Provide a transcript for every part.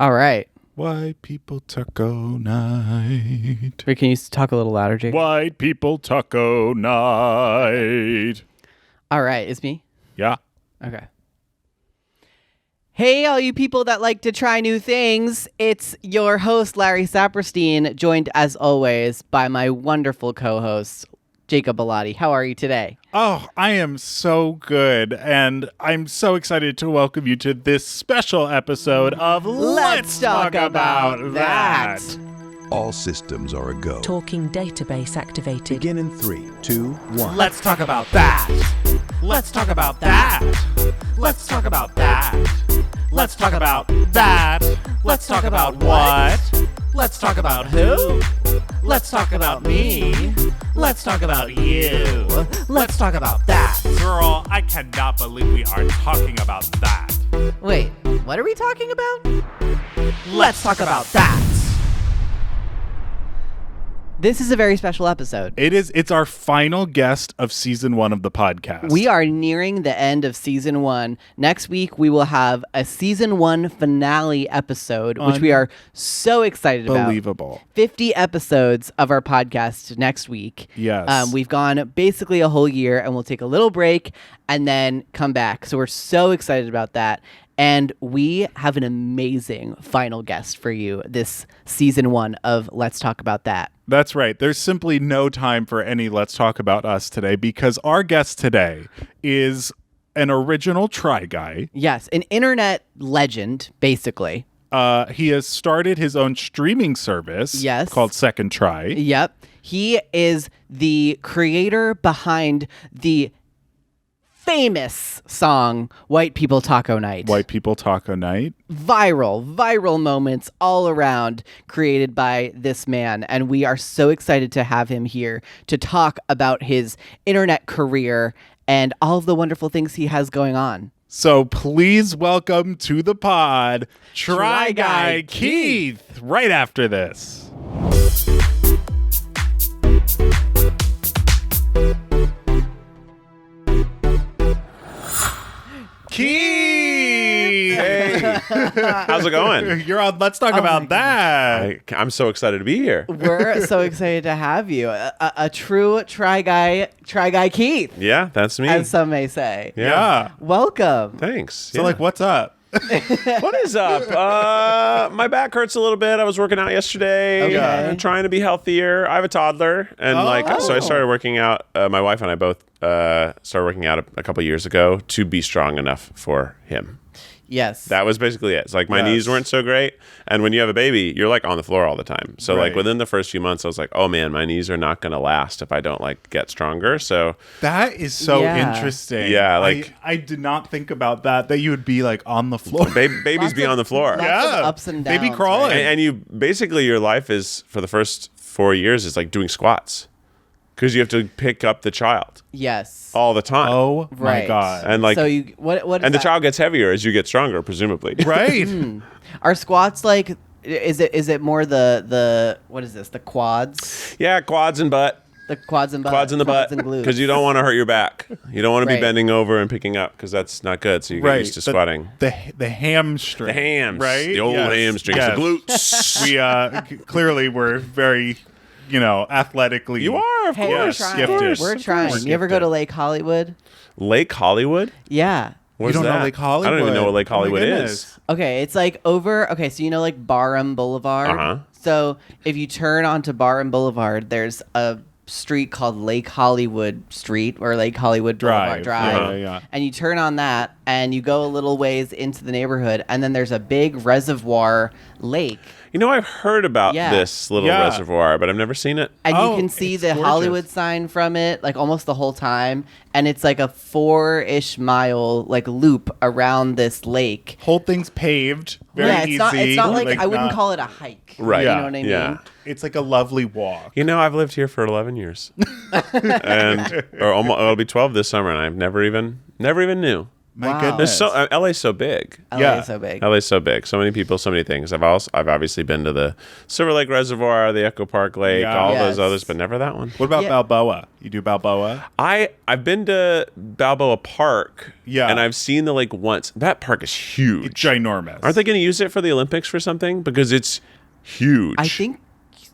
All right. White people taco night. Wait, can you talk a little louder, Jake? White people taco night. All right. It's me? Yeah. Okay. Hey, all you people that like to try new things. It's your host, Larry Saperstein, joined as always by my wonderful co-host, Jacob Bellotti. How are you today? Oh, I am so good. And I'm so excited to welcome you to this special episode of Let's Talk About That. All systems are a go. Talking database activated. Begin in 3, 2, 1. Let's talk about that. Let's talk about that. Let's talk about that. Let's talk about that. Let's talk about what? Let's talk about who? Let's talk about me. Let's talk about you. Let's talk about that. Girl, I cannot believe we are talking about that. Wait, what are we talking about? Let's talk about that. This is a very special episode. It's our final guest of season 1 of the podcast. We are nearing the end of season 1. Next week, we will have a season 1 finale episode, which we are so excited about. Unbelievable. 50 episodes of our podcast next week. Yes. We've gone basically a whole year, and we'll take a little break and then come back. So we're so excited about that. And we have an amazing final guest for you this season 1 of Let's Talk About That. That's right. There's simply no time for any Let's Talk About Us today because our guest today is an original Try Guy. Yes, an internet legend, basically. He has started his own streaming service called Second Try. Yep. He is the creator behind the famous song White People Taco Night. White People Taco Night. Viral moments all around created by this man. And we are so excited to have him here to talk about his internet career and all of the wonderful things he has going on. So please welcome to the pod, Try Guy Keith, right after this. Keith! Hey, how's it going? You're on Let's Talk About That. I'm so excited to be here. We're so excited to have you. A true Try Guy Keith, Yeah, that's me. as some may say. Yeah. Welcome. Thanks. So, what's up? What is up? My back hurts a little bit. I was working out yesterday. Okay. Trying to be healthier. I have a toddler, and so I started working out. My wife and I both started working out a couple years ago to be strong enough for him. Yes. That was basically it. It's like my knees weren't so great. And when you have a baby, you're like on the floor all the time. So like within the first few months, I was like, oh man, my knees are not going to last if I don't like get stronger. So that is so interesting. Yeah. Like I did not think about that you would be like on the floor. Babies be on the floor. Lots of ups and downs. Baby crawling. Right? And you basically your life is for the first 4 years is like doing squats. Because you have to pick up the child Yes. all the time. Oh my Right. God. And like, So you what is and the that? child gets heavier as you get stronger, presumably. Right. Are squats like is it more the what is this? The quads? Yeah, quads and butt. The quads and butt. Quads in the butt. and glutes. Because you don't want to hurt your back. You don't want to Right. be bending over and picking up because that's not good. So you get used to squatting. The hamstring. The hams. Right? The old Yes. hamstrings. Yes. The glutes. We clearly were very, athletically. You are, of Hey, course. we're trying. Gifted. We're trying. We're You ever go gifted. to Lake Hollywood? Lake Hollywood? Yeah. Where's don't know that? Lake Hollywood? I don't even know what Lake Oh my Hollywood goodness. is. Okay, it's like so you know like Barham Boulevard? Uh-huh. So if you turn onto Barham Boulevard, there's a street called Lake Hollywood Street or Lake Hollywood Boulevard Drive. Yeah. And you turn on that and you go a little ways into the neighborhood and then there's a big reservoir lake. You know, I've heard about Yeah. this little Yeah. reservoir, but I've never seen it. And Oh, you can see it's the gorgeous. Hollywood sign from it, like almost the whole time. And it's like a 4-ish mile like loop around this lake. Whole thing's paved. Very yeah, easy. it's not like I wouldn't not- call it a hike. Right. You Yeah. know what I mean? Yeah. It's like a lovely walk. You know, I've lived here for 11 years. It'll be 12 this summer, and I've never even knew. My Wow. goodness. There's so LA's so big. LA is so big. LA's so big. So many people, so many things. I've obviously been to the Silver Lake Reservoir, the Echo Park Lake, Yeah. all Yes. those others, but never that one. What about Yeah. Balboa? You do Balboa? I've been to Balboa Park. Yeah. And I've seen the lake once. That park is huge. It's ginormous. Aren't they going to use it for the Olympics for something? Because it's huge. I think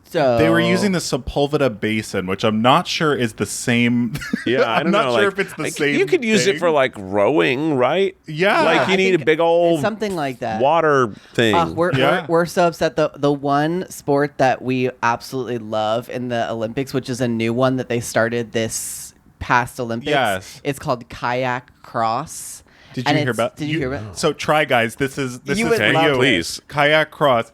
so. They were using the Sepulveda Basin, which I'm not sure is the same. Yeah, I I'm don't not know. sure like, if it's the like, same. You could use it thing. for like rowing, right? Yeah. Like you I need a think big old something like that. water thing. Yeah. We're so upset. The one sport that we absolutely love in the Olympics, which is a new one that they started this past Olympics. Yes. It's called kayak cross. Did And you hear it's- about? Did you hear about? So try, guys. This is You for would love you. it. Please. Kayak cross.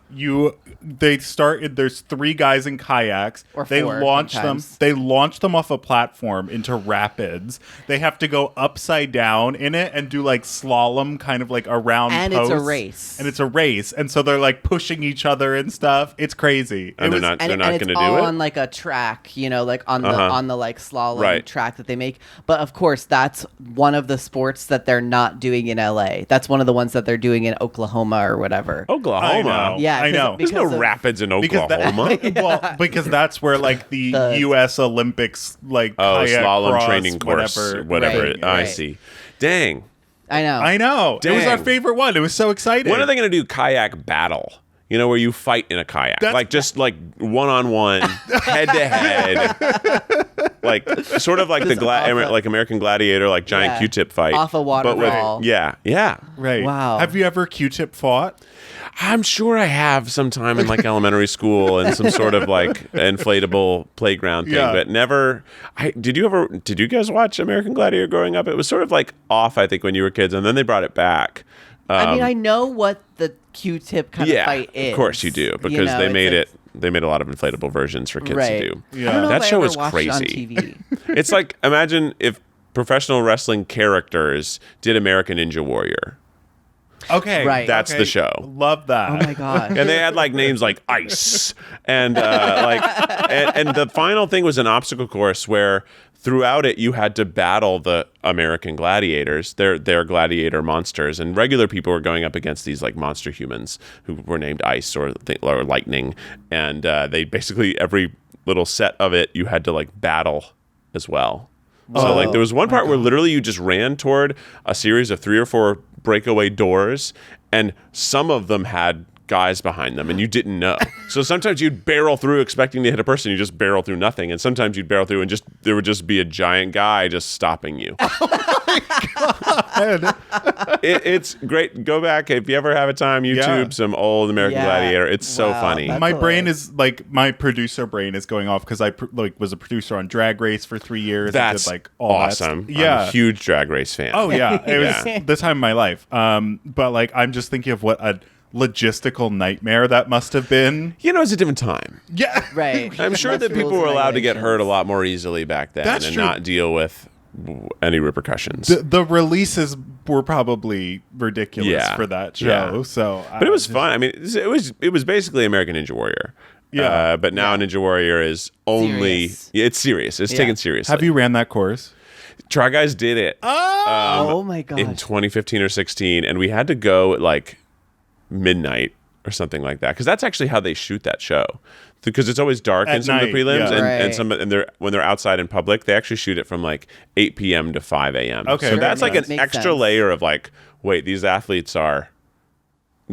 They started. There's 3 guys in kayaks. Or they 4 launch sometimes. them. They launch them off a platform into rapids. They have to go upside down in it and do like slalom, kind of like around. And it's a posts. race. And it's a race. And so they're like pushing each other and stuff. It's crazy. And they're not And going it's to do all it. on like a track, like on the like slalom Right. track that they make. But of course, that's one of the sports that they're not doing in LA. That's one of the ones that they're doing in Oklahoma or whatever. Oklahoma. I know. Yeah, I know. There's no because of- rapids in Because Oklahoma. because that's where like the U.S. Olympics like Oh, kayak slalom cross, training course, whatever. Right, I right. see. Dang. I know. I know. It was our Dang. favorite one. It was so exciting. When are they going to do kayak battle? Where you fight in a kayak, That's- just like one-on-one, head-to-head, like sort of like Just off a- like American Gladiator, like giant Yeah. Q-tip fight Off a but with- waterfall. yeah. Right. Wow. Have you ever Q-tip fought? I'm sure I have sometime in like elementary school and some sort of like inflatable playground thing, Yeah. but never. Did you guys watch American Gladiator growing up? It was sort of like off, I think, when you were kids, and then they brought it back. I mean, I know what the Q-tip kind of fight is. Of course you do, because they made it. They made a lot of inflatable versions for kids Right. to do. Yeah. I don't know That if I show ever is watched it on crazy. TV. It's like, imagine if professional wrestling characters did American Ninja Warrior. Okay. Right. That's the show. Love that. Oh my god. And they had like names like Ice and and the final thing was an obstacle course where throughout it you had to battle the American gladiators. They're gladiator monsters, and regular people were going up against these like monster humans who were named Ice or Lightning, and they basically every little set of it you had to like battle as well. So like there was one part where literally you just ran toward a series of 3 or 4 breakaway doors, and some of them had guys behind them and you didn't know. So sometimes you'd barrel through expecting to hit a person, you just barrel through nothing, and sometimes you'd barrel through and there would just be a giant guy just stopping you. It's great. Go back if you ever have a time, YouTube some old American Yeah. Gladiator. It's so Wow, funny. that's My brain hilarious. is like my producer brain is going off because I was a producer on Drag Race for 3 years. That's and did, like all awesome. That yeah. I'm a huge Drag Race fan. Oh yeah, it was Yeah. the time of my life. But like I'm just thinking of what a logistical nightmare that must have been. It's a different time. Yeah, Right. I'm sure Less that people rules were and allowed to get hurt a regulations. lot more easily back then That's and true. not deal with any repercussions. The releases were probably ridiculous Yeah. for that show. Yeah. So, But it was fun. I mean, it was basically American Ninja Warrior. Yeah. But now Ninja Warrior is only Serious. it's serious. It's Yeah. taken seriously. Have you ran that course? Try Guys did it Oh my god. in 2015 or 16, and we had to go at like midnight or something like that, because that's actually how they shoot that show. Because it's always dark At in some of the night, prelims, yeah. Right. and when they're outside in public, they actually shoot it from like 8 p.m. to 5 a.m. Okay. So Sure, that's like makes an extra sense. layer of like, wait, these athletes are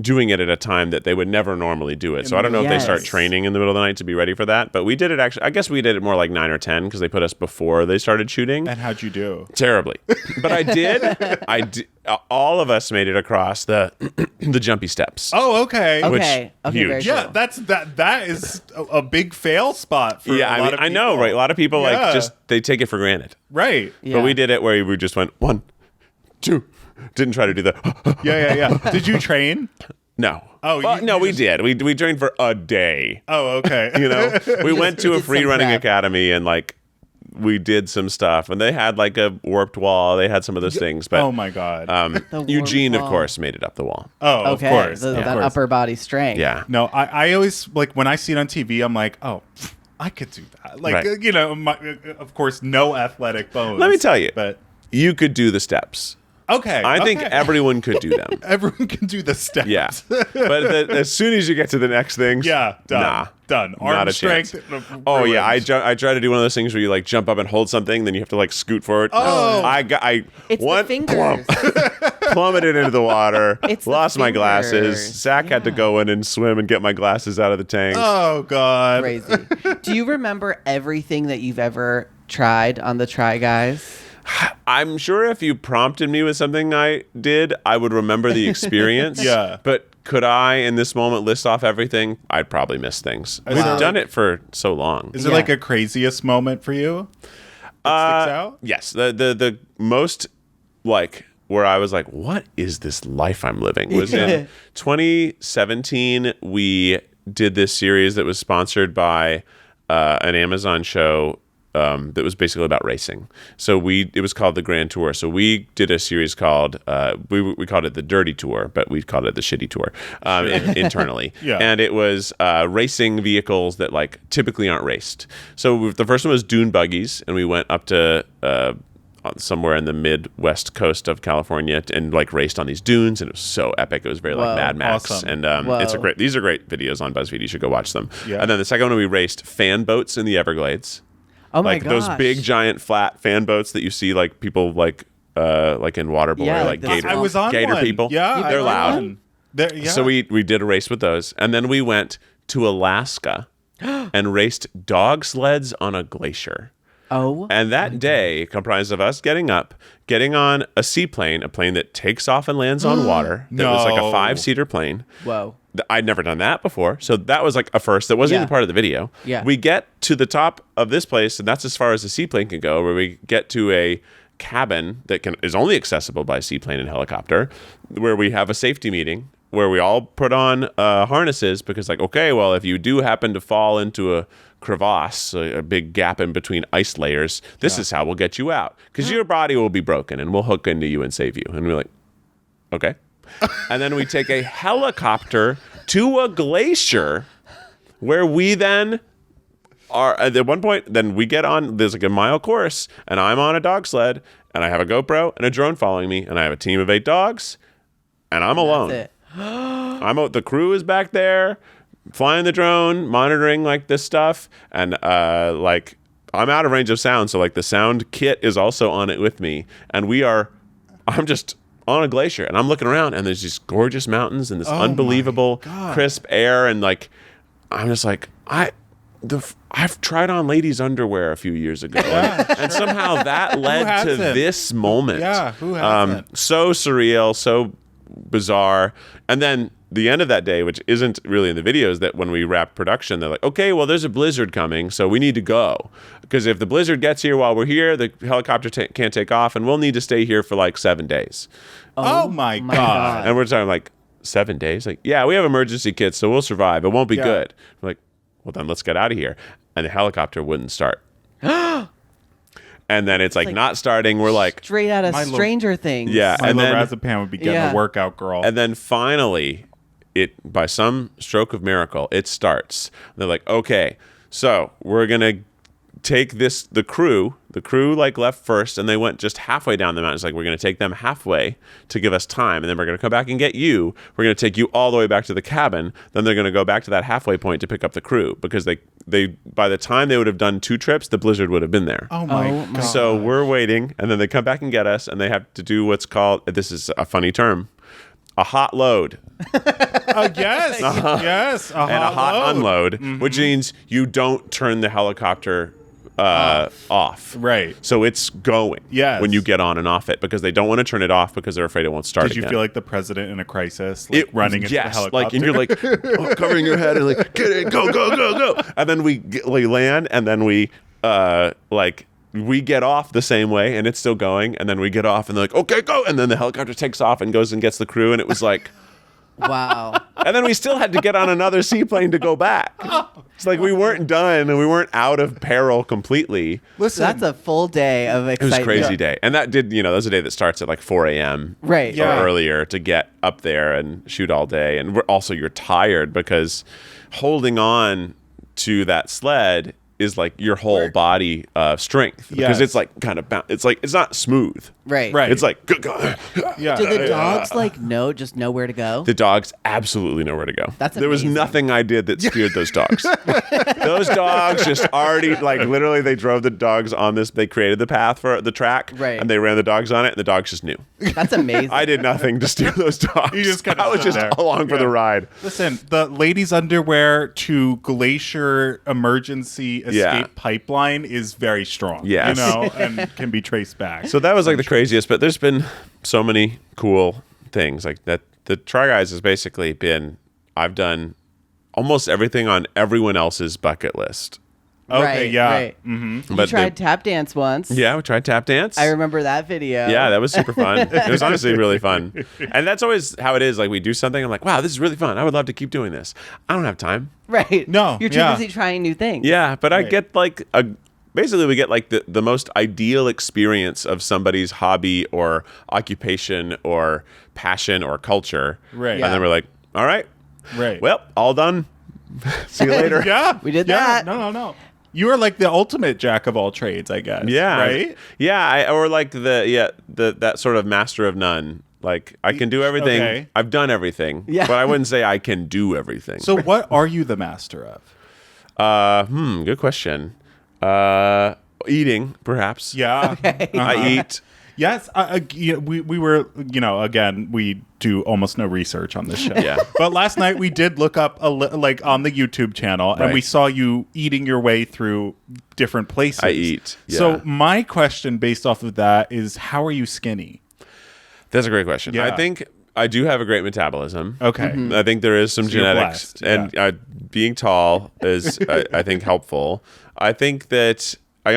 doing it at a time that they would never normally do it. So I don't know if they start Yes. training in the middle of the night to be ready for that. But we did it actually. I guess we did it more like 9 or 10 because they put us before they started shooting. And how'd you do? Terribly, but I did. All of us made it across the the jumpy steps. Oh, okay. Okay. Okay. huge. Very Yeah, cool. that is a big fail spot for Yeah, a lot of I know, people. right? A lot of people Yeah. like just they take it for granted. Right. Yeah. But we did it where we just went 1, 2. Didn't try to do the Yeah. Did you train? no. Oh, Well, you no, we just- did. We trained for a day. Oh, okay. We went to a did free some running prep. academy and like we did some stuff, and they had like a warped wall. They had some of those things, but Oh my god. The Eugene, of warped wall. course, made it up the wall. Oh, Okay. of course. So of that course. upper body strength. Yeah. No, I always like when I see it on TV, I'm like, oh, I could do that. Like, Right. of course, no athletic bones. Let me tell you. But You could do the steps. Okay. I think okay. everyone could do them. Everyone can do the steps. Yeah. But as soon as you get to the next things, Yeah, done. nah. Done. Arm Not a strength. chance. Oh yeah, I ruined. try to do one of those things where you like jump up and hold something, then you have to like scoot forward. Oh. I It's one the fingers. plummeted into the water. It's the lost my glasses. fingers. Zach had to Yeah. go in and swim and get my glasses out of the tank. Oh God. Crazy. Do you remember everything that you've ever tried on the Try Guys? I'm sure if you prompted me with something I did, I would remember the experience. Yeah. But could I, in this moment, list off everything? I'd probably miss things. We've there done it for so long. Is there Yeah. like a craziest moment for you? That sticks out? Yes. The most like where I was like, what is this life I'm living? Was in 2017. We did this series that was sponsored by an Amazon show that was basically about racing. So it was called the Grand Tour. So we did a series called we called it the Dirty Tour, but we called it the Shitty Tour internally. Yeah. And it was racing vehicles that like typically aren't raced. So the first one was dune buggies, and we went up to somewhere in the Midwest coast of California and like raced on these dunes, and it was so epic. It was very Whoa. like Mad Max, Awesome. and it's Whoa. these are great videos on BuzzFeed. You should go watch them. Yeah. And then the second one, we raced fan boats in the Everglades. Oh my Like gosh. those big giant flat fan boats that you see like people like in Waterboy, Yeah, like the gator, I was on gator one. people. Yeah, they're I loud. won. Yeah. So we did a race with those, and then we went to Alaska and raced dog sleds on a glacier. Oh. And that day comprised of us getting up, getting on a seaplane, a plane that takes off and lands on water. That was like a No. 5-seater plane. Whoa. I'd never done that before. So that was like a first. That wasn't Yeah. even part of the video. Yeah. We get to the top of this place, and that's as far as the seaplane can go, where we get to a cabin that is only accessible by seaplane and helicopter, where we have a safety meeting, where we all put on harnesses because like, okay, well, if you do happen to fall into a crevasse, a big gap in between ice layers, this is how we'll get you out, because your body will be broken and we'll hook into you and save you. And we're like, okay. And then we take a helicopter to a glacier where we then are at one point, then we get on, there's like a mile course, and I'm on a dog sled, and I have a GoPro and a drone following me, and I have a team of 8 dogs, and I'm alone. That's it. The crew is back there flying the drone, monitoring like this stuff, and like I'm out of range of sound, so like the sound kit is also on it with me, and I'm just on a glacier, and I'm looking around, and there's these gorgeous mountains and this unbelievable crisp air, and like I'm just like I've tried on ladies' underwear a few years ago, and somehow that led to hasn't? this moment. Yeah, who hasn't? So surreal, so bizarre. And then the end of that day, which isn't really in the video, is that when we wrap production, they're like, okay, well, there's a blizzard coming, so we need to go. Because if the blizzard gets here while we're here, the helicopter can't take off, and we'll need to stay here for like 7 days. Oh my God. And we're talking like 7 days? Like, yeah, we have emergency kits, so we'll survive. It won't be good. We're like, well, then let's get out of here. And the helicopter wouldn't start. And then it's like not starting. We're like, Straight out of Stranger Things. yeah. My And then, lorazepam would be getting Yeah. a workout, girl. and then finally, by some stroke of miracle, it starts. They're like, okay, so we're going to take the crew like left first, and they went just halfway down the mountain. It's like, we're going to take them halfway to give us time, and then we're going to come back and get you. We're going to take you all the way back to the cabin. Then they're going to go back to that halfway point to pick up the crew, because they by the time they would have done 2 trips, the blizzard would have been there. oh my God. So we're waiting, and then they come back and get us, and they have to do what's called, this is a funny term, a hot load Yes. Yes. and a hot load. unload, which means you don't turn the helicopter off. Right. So it's going Yes. when you get on and off it, because they don't want to turn it off because they're afraid it won't start Did you again. feel like the president in a crisis, like running into the helicopter? like, and you're like covering your head and like, get it, go, go, go, go. And then we land, and then we we get off the same way, and it's still going, and then we get off, and they're like, okay, go, and then the helicopter takes off and goes and gets the crew, and it was like, Wow. and then we still had to get on another seaplane to go back. It's like we weren't done, and we weren't out of peril completely. Listen, That's a full day of It was excitement. a crazy day. And that that was a day that starts at like 4 a.m. Right. or Yeah. earlier to get up there and shoot all day. And you're tired because holding on to that sled is like your whole body strength because it's like kind of it's like it's not smooth. Right. It's like Yeah. Do the dogs like just know where to go? the dogs absolutely know where to go. That's there was amazing. nothing I did that scared those dogs. Those dogs just already like literally they drove the dogs on this. They created the path for the track, Right. and they ran the dogs on it, and the dogs just knew. That's amazing. I did nothing to steer those dogs. You just kinda I was stood just there. along for the ride. Listen, the ladies' underwear to glacier emergency escape pipeline is very strong. Yes. You know, and can be traced back. So that was like the craziest, but there's been so many cool things like that. The Try Guys has basically been, I've done almost everything on everyone else's bucket list. Okay, right, yeah. Right. Mm-hmm. You But tried tap dance once. Yeah, we tried tap dance. I remember that video. Yeah, that was super fun. It was honestly really fun. And that's always how it is. Like we do something, I'm like, wow, this is really fun. I would love to keep doing this. I don't have time. Right. No, You're too yeah. busy trying new things. Yeah, but I Right. get like basically we get like the most ideal experience of somebody's hobby or occupation or passion or culture. Right. And Yeah. then we're like, all right, Right. well, all done. See you later. Yeah. We did yeah, that. No. You are like the ultimate jack of all trades, I guess. Yeah. Right? Yeah, or like that sort of master of none. Like I can do everything. Okay. I've done everything. Yeah. But I wouldn't say I can do everything. So what are you the master of? Good question. Eating, perhaps. Yeah. I eat. Yes, we were, again, we do almost no research on this show. Yeah. But last night we did look up like on the YouTube channel, and Right. we saw you eating your way through different places. I eat, yeah. So my question based off of that is, how are you skinny? That's a great question. Yeah. I think I do have a great metabolism. Okay. I think there is some So you're genetics, blessed, and being tall is, I think, helpful. I think that I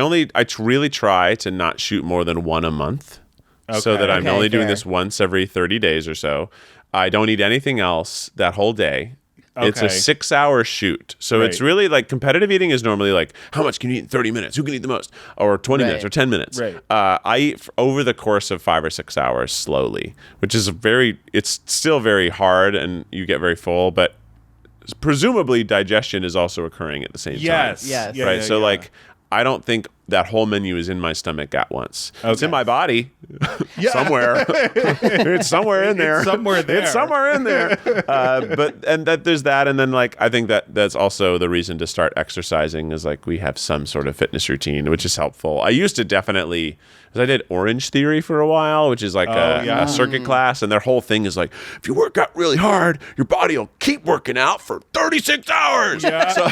really try to not shoot more than one a month, so Okay. that I'm Okay, only doing fair. this once every 30 days or so. I don't eat anything else that whole day. It's a Okay. 6-hour shoot. So it's Right. really like competitive eating is normally like, how much can you eat in 30 minutes? Who can eat the most? Or 20 Right. minutes or 10 minutes. Right. I eat over the course of 5 or 6 hours slowly, which is it's still very hard and you get very full, but presumably digestion is also occurring at the same time. Yes. Yes. Yeah, Right. yeah, So yeah. like, I don't think that whole menu is in my stomach at once. It's Okay. in my body somewhere. It's somewhere in there. It's somewhere there. It's somewhere in there. And that there's that, and then like I think that's also the reason to start exercising is like we have some sort of fitness routine, which is helpful. I used to definitely, because I did Orange Theory for a while, which is like a circuit class, and their whole thing is like if you work out really hard, your body will keep working out for 36 hours. Yeah. So,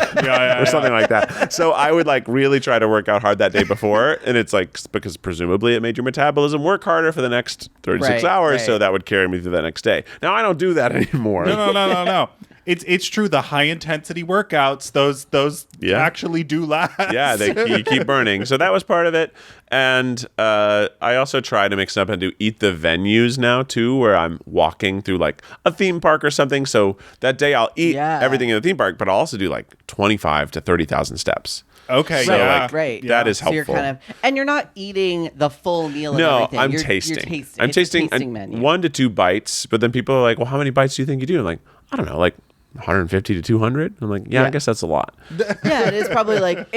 or something like that. So I would like really try to work out hard that day before, and it's like because presumably it made your metabolism work harder for the next 36 Right, hours, right. so that would carry me through that next day. Now I don't do that anymore. No. It's true. The high intensity workouts, those Yeah. actually do last. Yeah, you keep burning. So that was part of it. And I also try to mix up and do eat the venues now too, where I'm walking through like a theme park or something. So that day I'll eat Yeah. everything in the theme park, but I'll also do like 25 to 30,000 steps. Okay. So, yeah. like, Right. that is So you're helpful. kind of, and you're not eating the full meal. No, and everything. I'm You're tasting. tasting. I'm It's a tasting tasting menu. 1 to 2 bites, but then people are like, well, how many bites do you think you do? I'm like, I don't know, like 150 to 200. I'm like, yeah, Yeah. I guess that's a lot. Yeah, it is probably like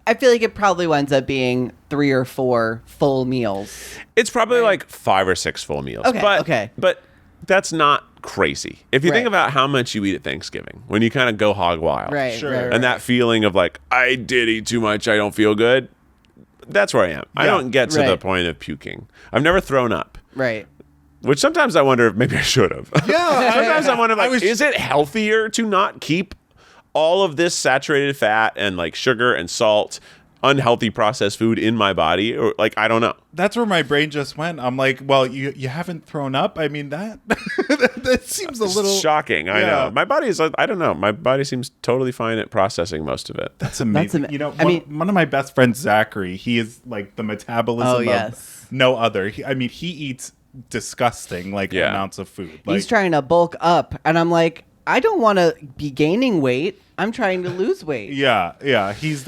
I feel like it probably winds up being 3 or 4 full meals. It's probably like 5 or 6 full meals. Okay, but, okay. But that's not crazy. If you think Right. about how much you eat at Thanksgiving, when you kind of go hog wild. Right. Sure. Right, right, And that feeling of like, I did eat too much, I don't feel good. That's where I am. I Yeah. don't get to the Right. point of puking. I've never thrown up. right. Which sometimes I wonder if maybe I should have. Yeah. Sometimes I wonder, like, was- is it healthier to not keep all of this saturated fat and like sugar and salt, unhealthy processed food in my body? Or like, I don't know. That's where my brain just went. I'm like, well, you haven't thrown up. I mean, that that seems a little Shocking. I Yeah. know. My body is, I don't know. My body seems totally fine at processing most of it. That's amazing. ama- You know, I mean- one of my best friends, Zachary, he is like the metabolism Oh, of yes. no other. He eats disgusting Yeah. amounts of food. Like, He's trying to bulk up, and I'm like, I don't want to be gaining weight. I'm trying to lose weight. yeah.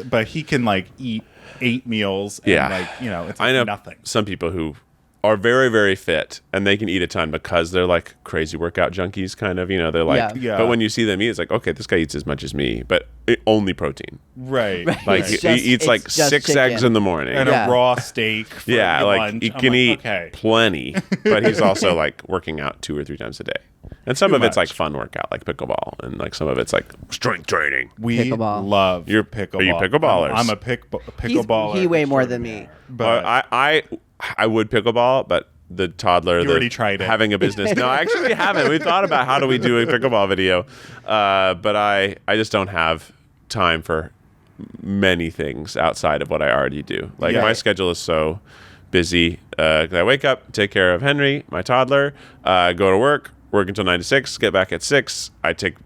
But he can like eat 8 meals. And, Yeah. like, it's I know nothing. some people who are very, very fit, and they can eat a ton because they're like crazy workout junkies, kind of. They're like. Yeah. But when you see them eat, it's like, okay, this guy eats as much as me, but only protein. Right. Like It's he eats like it's just 6 chicken. eggs in the morning. And Yeah. a raw steak for Yeah, your like lunch. he I'm can like, eat okay. plenty, but he's also like working out 2 or 3 times a day. And some Too of it's much. like fun workout, like pickleball, and like some of it's like strength training. We Pickleball. love You're- pickleball. are you pickleballers? I'm a pickleballer. He way more than me. But I would pickleball, but the toddler, You already tried it. having a business. No, actually we haven't. We thought about how do we do a pickleball video, but I just don't have time for many things outside of what I already do. Like Yeah. my schedule is so busy. I wake up, take care of Henry, my toddler, go to work until 9 to 6, get back at 6. I take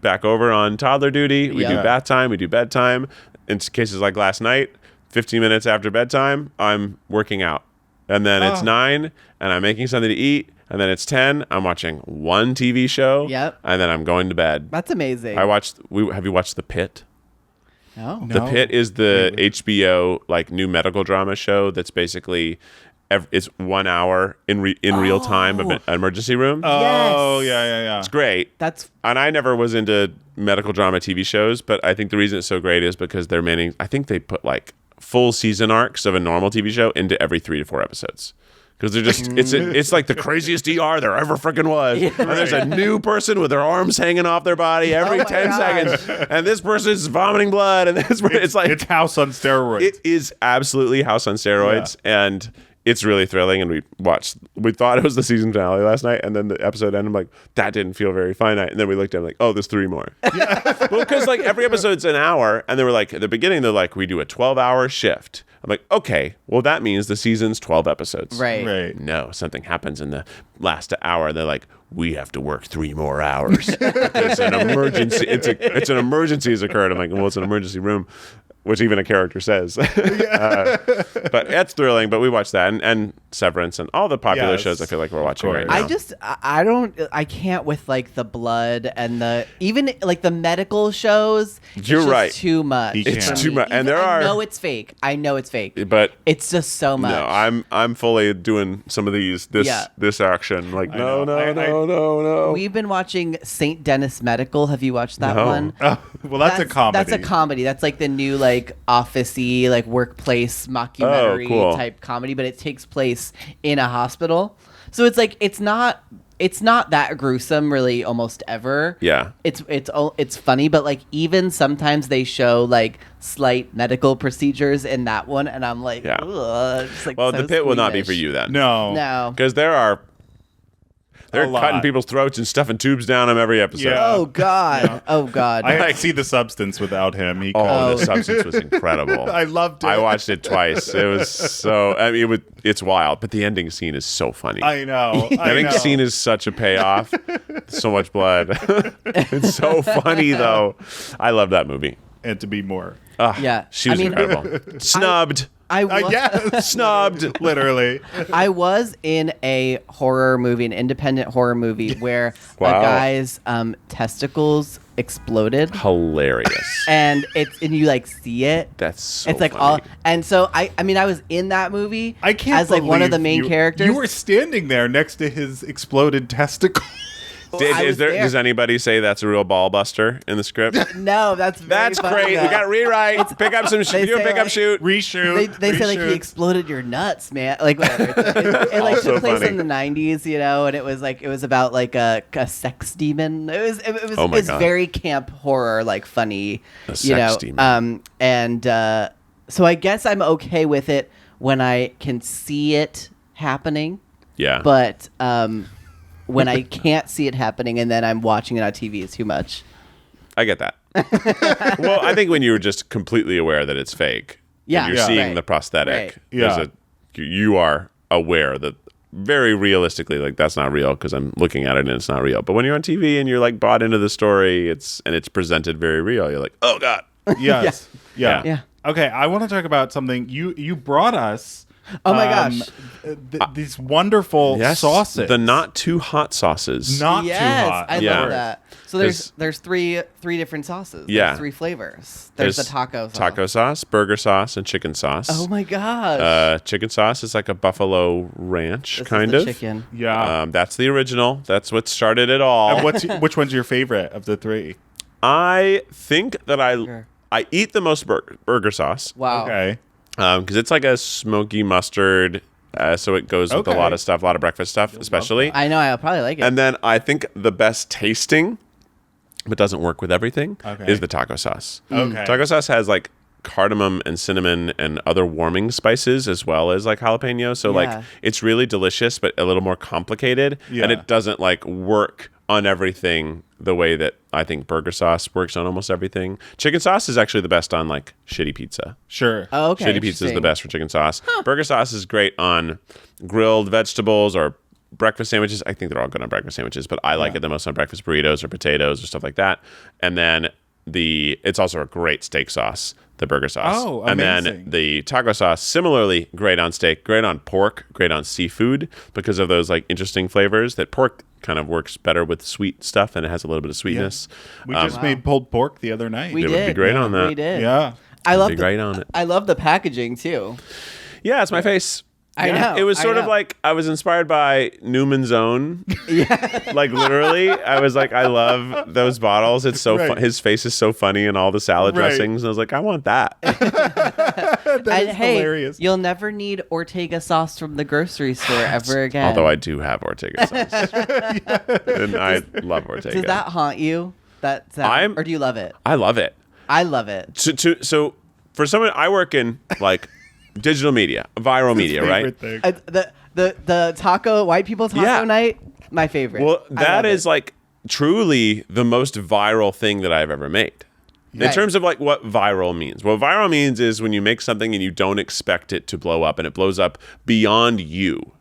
back over on toddler duty. We do Yeah. bath time, we do bedtime. In cases like last night, 15 minutes after bedtime, I'm working out. And then it's 9, and I'm making something to eat. And then it's 10, I'm watching one TV show. Yep. And then I'm going to bed. That's amazing. Have you watched The Pit? No. The Pit is the HBO like new medical drama show that's basically it's 1 hour in real time of an emergency room. Oh, Yes. yeah. It's great. That's And I never was into medical drama TV shows, but I think the reason it's so great is because I think they put like full season arcs of a normal TV show into every 3 to 4 episodes. Because they're just, it's like the craziest ER there ever freaking was. And there's a new person with their arms hanging off their body every my 10 gosh. seconds. And this person's vomiting blood. And it's like, It's House on steroids. it is absolutely House on steroids. And it's really thrilling. And we thought it was the season finale last night. And then the episode ended. I'm like, that didn't feel very finite. And then we looked at it like, oh, there's 3 more. Well, because like every episode's an hour. And they were like, at the beginning, they're like, we do a 12-hour shift. I'm like, okay, well, that means the season's 12 episodes. right. Right. No, something happens in the last hour. They're like, we have to work 3 more hours. It's an emergency. It's an emergency has occurred. I'm like, well, it's an emergency room, which even a character says. But it's thrilling. But we watched that and Severance and all the popular Yes, shows I feel like we're watching of right course. now. I can't with like the blood and even like the medical shows. It's You're just right. Too much. It's for too me. much. And there I are- know it's fake. I know it's fake. But It's just so much. no, I'm fully doing some of this action. Like, know. no. We've been watching St. Dennis Medical. Have you watched that No. one? Well, that's a comedy. That's a comedy. That's like the new like office-y, like workplace mockumentary cool. type comedy, but it takes place in a hospital. So it's like it's not that gruesome really almost ever. Yeah. It's funny, but like even sometimes they show like slight medical procedures in that one, and I'm like, Yeah. ugh, it's like Well, so The Pit will not be squeamish. for you then. No. Because they're A lot. cutting people's throats and stuffing tubes down them every episode. Yeah. Oh God! Oh God! I see The Substance without him. He Oh, The Substance was incredible. I loved it. I watched it twice. It was so. I mean, it's wild, but the ending scene is so funny. I know. The ending scene is such a payoff. So much blood. It's so funny though. I love that movie. And to be more. Yeah. She was I mean, incredible. Snubbed. I was, Yes. Snubbed. Literally. I was in a horror movie, an independent horror movie, where Wow. a guy's testicles exploded, Hilarious. and you like see it. That's so It's like funny. all, and so I mean, I was in that movie. I can't as like one of the believe main characters. You were standing there next to his exploded testicle. I was there. Does anybody say that's a real ball buster in the script? No, that's very That's funny, great. though. We got to rewrite. Pick up some. They Do a say, pick up like- shoot. Reshoot. They say like he exploded your nuts, man. Like whatever. It like Also took place funny. in the '90s, you know, and it was about like a sex demon. It was Oh my it's God. very camp horror, like funny, A you sex know. demon. So I guess I'm okay with it when I can see it happening, Yeah. but when I can't see it happening and then I'm watching it on TV, it's too much. I get that. Well, I think when you're just completely aware that it's fake, Yeah. and you're Yeah. seeing Right. the prosthetic, Right. Yeah. you are aware that very realistically, like that's not real because I'm looking at it and it's not real. But when you're on TV and you're like bought into the story, it's presented very real. You're like, oh God. Yes. Yeah. Yeah. Okay, I want to talk about something. You brought us Oh my gosh. These wonderful sauces. The not too hot sauces. Not Yes, too hot. I Yeah. love that. So there's three different sauces. Yeah. There's 3 flavors. There's the taco sauce. Taco sauce, burger sauce, and chicken sauce. Oh my gosh. Chicken sauce is like a buffalo ranch, This kind is the of. chicken. Yeah. That's the original. That's what started it all. And which one's your favorite of the 3? I think that Sure. I eat the most burger sauce Wow. Okay. because it's like a smoky mustard, so it goes with a Okay. lot of stuff, a lot of breakfast stuff, especially. I know. I'll probably like it. And then I think the best tasting, but doesn't work with everything, Okay. is the taco sauce. Okay. Taco sauce has like cardamom and cinnamon and other warming spices as well as like jalapeno. So Yeah. like it's really delicious, but a little more complicated. Yeah. And it doesn't like work on everything the way that I think burger sauce works on almost everything. Chicken sauce is actually the best on like shitty pizza. Sure. Oh, okay. Shitty pizza is the interesting. best for chicken sauce. Burger sauce is great on grilled vegetables or breakfast sandwiches. I think they're all good on breakfast sandwiches, but I like it the most on breakfast burritos or potatoes or stuff like that. And then it's also a great steak sauce, the burger sauce. Oh, and then amazing. the taco sauce, similarly great on steak, great on pork, great on seafood because of those like interesting flavors that pork kind of works better with sweet stuff and it has a little bit of sweetness. We just made pulled pork the other night. We It did. would be great on that. We did. Yeah. I love Be great on it. I love the packaging too. Yeah, it's my face. I know. It was I sort of know. like I was inspired by Newman's Own. Yeah. Like literally, I was like, I love those bottles. It's so Right. his face is so funny and all the salad Right. dressings. And I was like, I want that. And hey, hilarious. you'll never need Ortega sauce from the grocery store ever again. Although I do have Ortega sauce, and I love Ortega. Does that haunt you? That I'm- or do you love it? I love it. I love it. So for someone, I work in like digital media, viral media, right? Favorite thing. The taco white people taco Yeah. night, my favorite. Well, I that love is it. like truly the most viral thing that I've ever made. In Right. terms of like what viral means. What viral means is when you make something and you don't expect it to blow up and it blows up beyond you.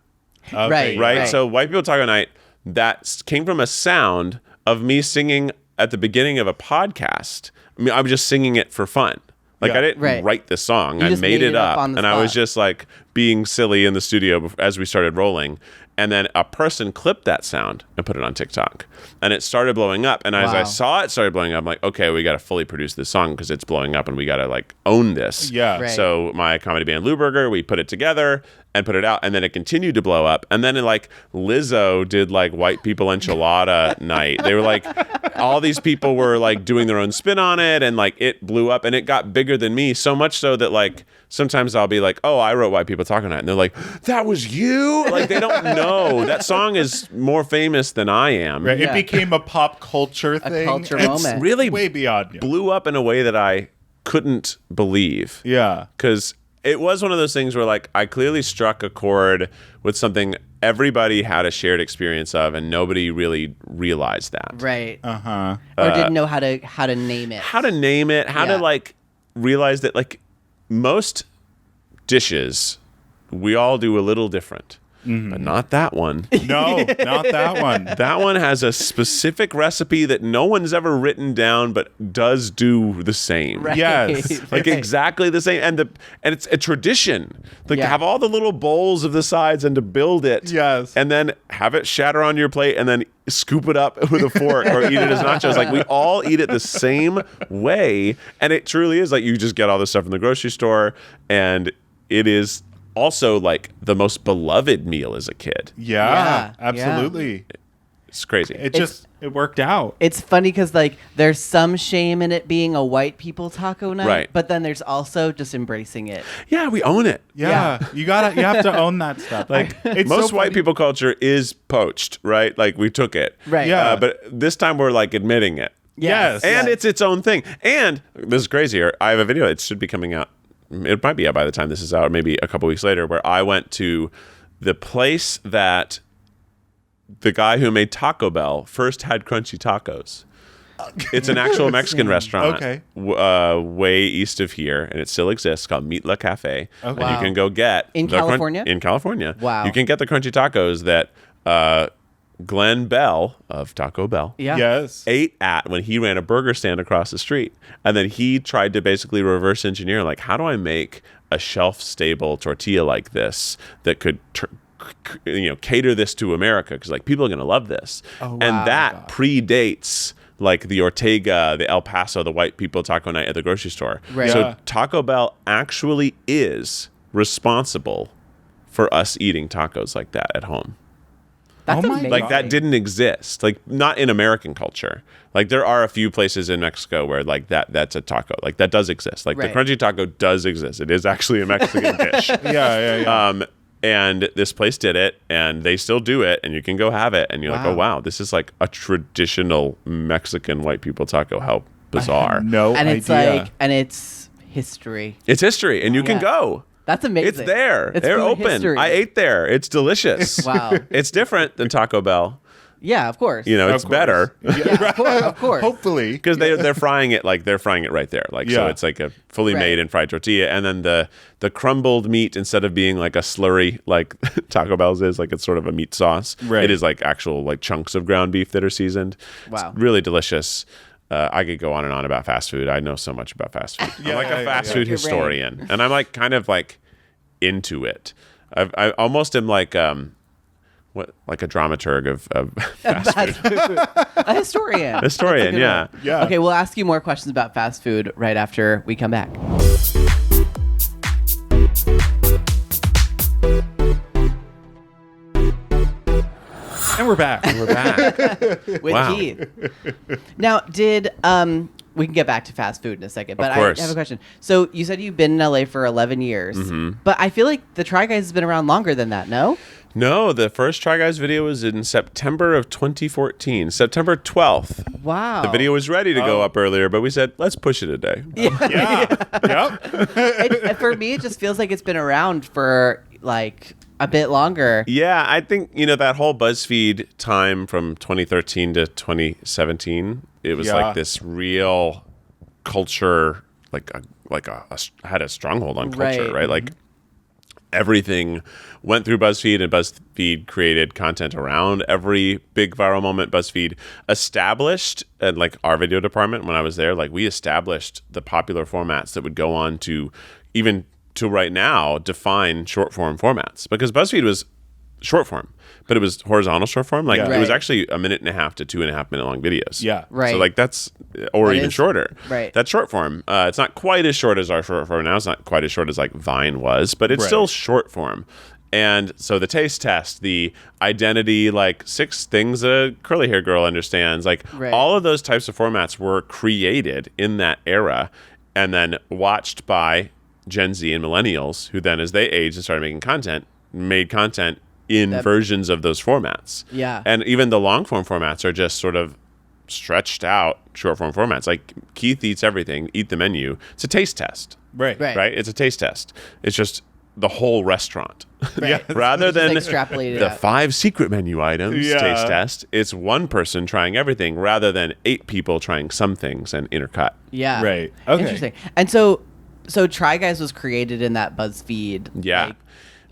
Okay, Right. Right? So White People Taco Night, that came from a sound of me singing at the beginning of a podcast. I mean, I was just singing it for fun. Like Yeah. I didn't Right. write the song. You I just made it up on the and I was spot. just like being silly in the studio as we started rolling. And then a person clipped that sound and put it on TikTok. And it started blowing up. And as I Wow. saw it started blowing up, I'm like, okay, we got to fully produce this song because it's blowing up and we got to like own this. Yeah. Right. So my comedy band Louberger, we put it together and put it out. And then it continued to blow up. And then like Lizzo did like White People Enchilada night. They were like, all these people were like doing their own spin on it. And like it blew up and it got bigger than me. So much so that like sometimes I'll be like, oh, I wrote White People Talking Night. And they're like, that was you? Like they don't know. That song is more famous than I am. Right. Yeah. It became a pop culture thing. culture It's moment. Really way beyond you. blew up in a way that I couldn't believe. Yeah. Because it was one of those things where like I clearly struck a chord with something everybody had a shared experience of and nobody really realized that. right. Uh-huh. Or didn't know how to name it. How to name it, how Yeah. to like realize that like most dishes we all do a little different. But not that one. No, not that one. That one has a specific recipe that no one's ever written down but does do the same. Right. Yes. Like Right. exactly the same, and it's a tradition. Like Yeah. to have all the little bowls of the sides and to build it, Yes. and then have it shatter on your plate, and then scoop it up with a fork or eat it as nachos. Like we all eat it the same way, and it truly is like you just get all this stuff from the grocery store, and it is also like the most beloved meal as a kid. Yeah, Yeah, absolutely. It's crazy. It worked out. It's funny because like there's some shame in it being a white people taco night, Right. but then there's also just embracing it. Yeah, we own it. Yeah. You have to own that stuff. Like it's Most so white funny. people culture is poached, right? Like we took it. Right. Yeah. But this time we're like admitting it. Yes. And it's its own thing. And this is crazier. I have a video. It should be coming out. It might be out by the time this is out, maybe a couple weeks later, where I went to the place that the guy who made Taco Bell first had crunchy tacos. It's an actual Mexican restaurant, Okay. way east of here, and it still exists, called Meat La Cafe. And Wow. you can go get In the California? in California. Wow. You can get the crunchy tacos that Glenn Bell of Taco Bell Yeah. Yes. ate at when he ran a burger stand across the street. And then he tried to basically reverse engineer, like, how do I make a shelf-stable tortilla like this that could cater this to America? Because, like, people are going to love this. Oh, and wow. that predates, like, the Ortega, the El Paso, the white people taco night at the grocery store. Right. So Yeah. Taco Bell actually is responsible for us eating tacos like that at home. That's Oh my amazing. Like, that didn't exist. Like, not in American culture. Like, there are a few places in Mexico where, like, that's a taco. Like, that does exist. Like, Right. the crunchy taco does exist. It is actually a Mexican dish. Yeah. And this place did it, and they still do it, and you can go have it, and you're like, Wow. oh, wow, this is like a traditional Mexican white people taco. How bizarre. No and it's idea. like, and it's history. It's history, and you can Yeah. go. That's amazing. It's there. It's They're food open. history. I ate there. It's delicious. Wow. It's different than Taco Bell. Yeah, of course. You know, Of it's course. better. Yeah, of course. Hopefully. Because they're frying it right there. Like, so Yeah. it's like a fully Right. made and fried tortilla. And then the crumbled meat, instead of being like a slurry like Taco Bell's is, like it's sort of a meat sauce. Right. It is like actual like chunks of ground beef that are seasoned. Wow. It's really delicious. I could go on and on about fast food. I know so much about fast food. I'm like a fast food Your brain. historian. And I'm like kind of like into it. I almost am like like a dramaturg of fast food. A historian. That's a Historian, good yeah. one. Yeah. Okay, we'll ask you more questions about fast food right after we come back. And we're back. We're back. With Wow. Keith. Now, did we can get back to fast food in a second, but I course. have a question. So you said you've been in LA for 11 years, Mm-hmm. but I feel like the Try Guys has been around longer than that. No? No, the first Try Guys video was in September of 2014, September 12th. Wow. The video was ready to go Oh. up earlier, but we said, let's push it a day. Yeah. Yep. And for me, it just feels like it's been around for like a bit longer. Yeah, I think, that whole BuzzFeed time from 2013 to 2017, it was Yeah. like this real culture, had a stronghold on culture, Right. right? Like everything went through BuzzFeed, and BuzzFeed created content around every big viral moment. BuzzFeed established, and like our video department, when I was there, like we established the popular formats that would go on to even to right now define short form formats, because BuzzFeed was short form, but it was horizontal short form. Like Yeah. it was Right. actually 1.5 to 2.5 minute long videos. Yeah. Right. So like that's, or That even is- shorter. right. That's short form. It's not quite as short as our short form now. It's not quite as short as like Vine was, but it's Right. still short form. And so the taste test, the identity, like 6 things a curly hair girl understands, like Right. all of those types of formats were created in that era and then watched by Gen Z and millennials, who then, as they aged and started making content, made content in versions of those formats. Yeah. And even the long form formats are just sort of stretched out short form formats. Like Keith Eats Everything, Eat the Menu. It's a taste test, Right. Right. It's a taste test. It's just the whole restaurant. Right. Rather Just than extrapolated the out. 5 secret menu items Yeah. taste test, it's one person trying everything rather than 8 people trying some things and intercut. Yeah. Right. Okay. Interesting. And so Try Guys was created in that BuzzFeed. Yeah. like,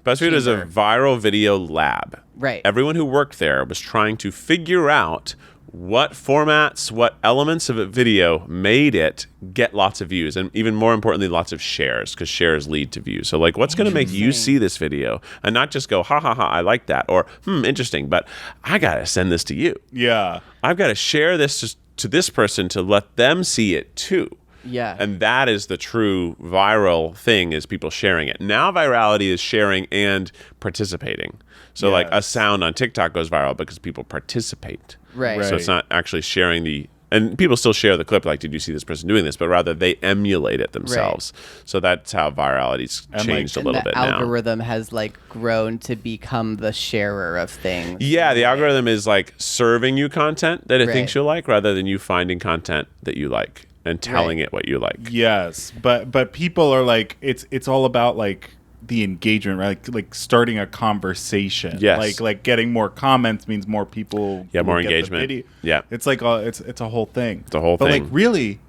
BuzzFeed is a chamber. viral video lab. Right. Everyone who worked there was trying to figure out what formats, what elements of a video made it get lots of views, and even more importantly, lots of shares, because shares lead to views. So like, what's going to make you see this video and not just go, ha ha ha, I like that, or interesting, but I got to send this to you. Yeah. I've got to share this to this person to let them see it too. Yeah. And that is the true viral thing, is people sharing it. Now virality is sharing and participating. So like a Yes. sound on TikTok goes viral because people participate. Right. So it's not actually sharing and people still share the clip, like, did you see this person doing this? But rather they emulate it themselves. So that's how virality's And, changed like, a little the bit now. algorithm has like grown to become the sharer of things. Yeah, the algorithm is like serving you content that it Right. thinks you'll like, rather than you finding content that you like and telling Right. it what you like. Yes, but people are like, it's all about like the engagement, right? Like starting a conversation. Yes. Like getting more comments means more people. Yeah, more will get the engagement. video. Yeah. It's like it's a whole thing. It's a whole but thing. like really,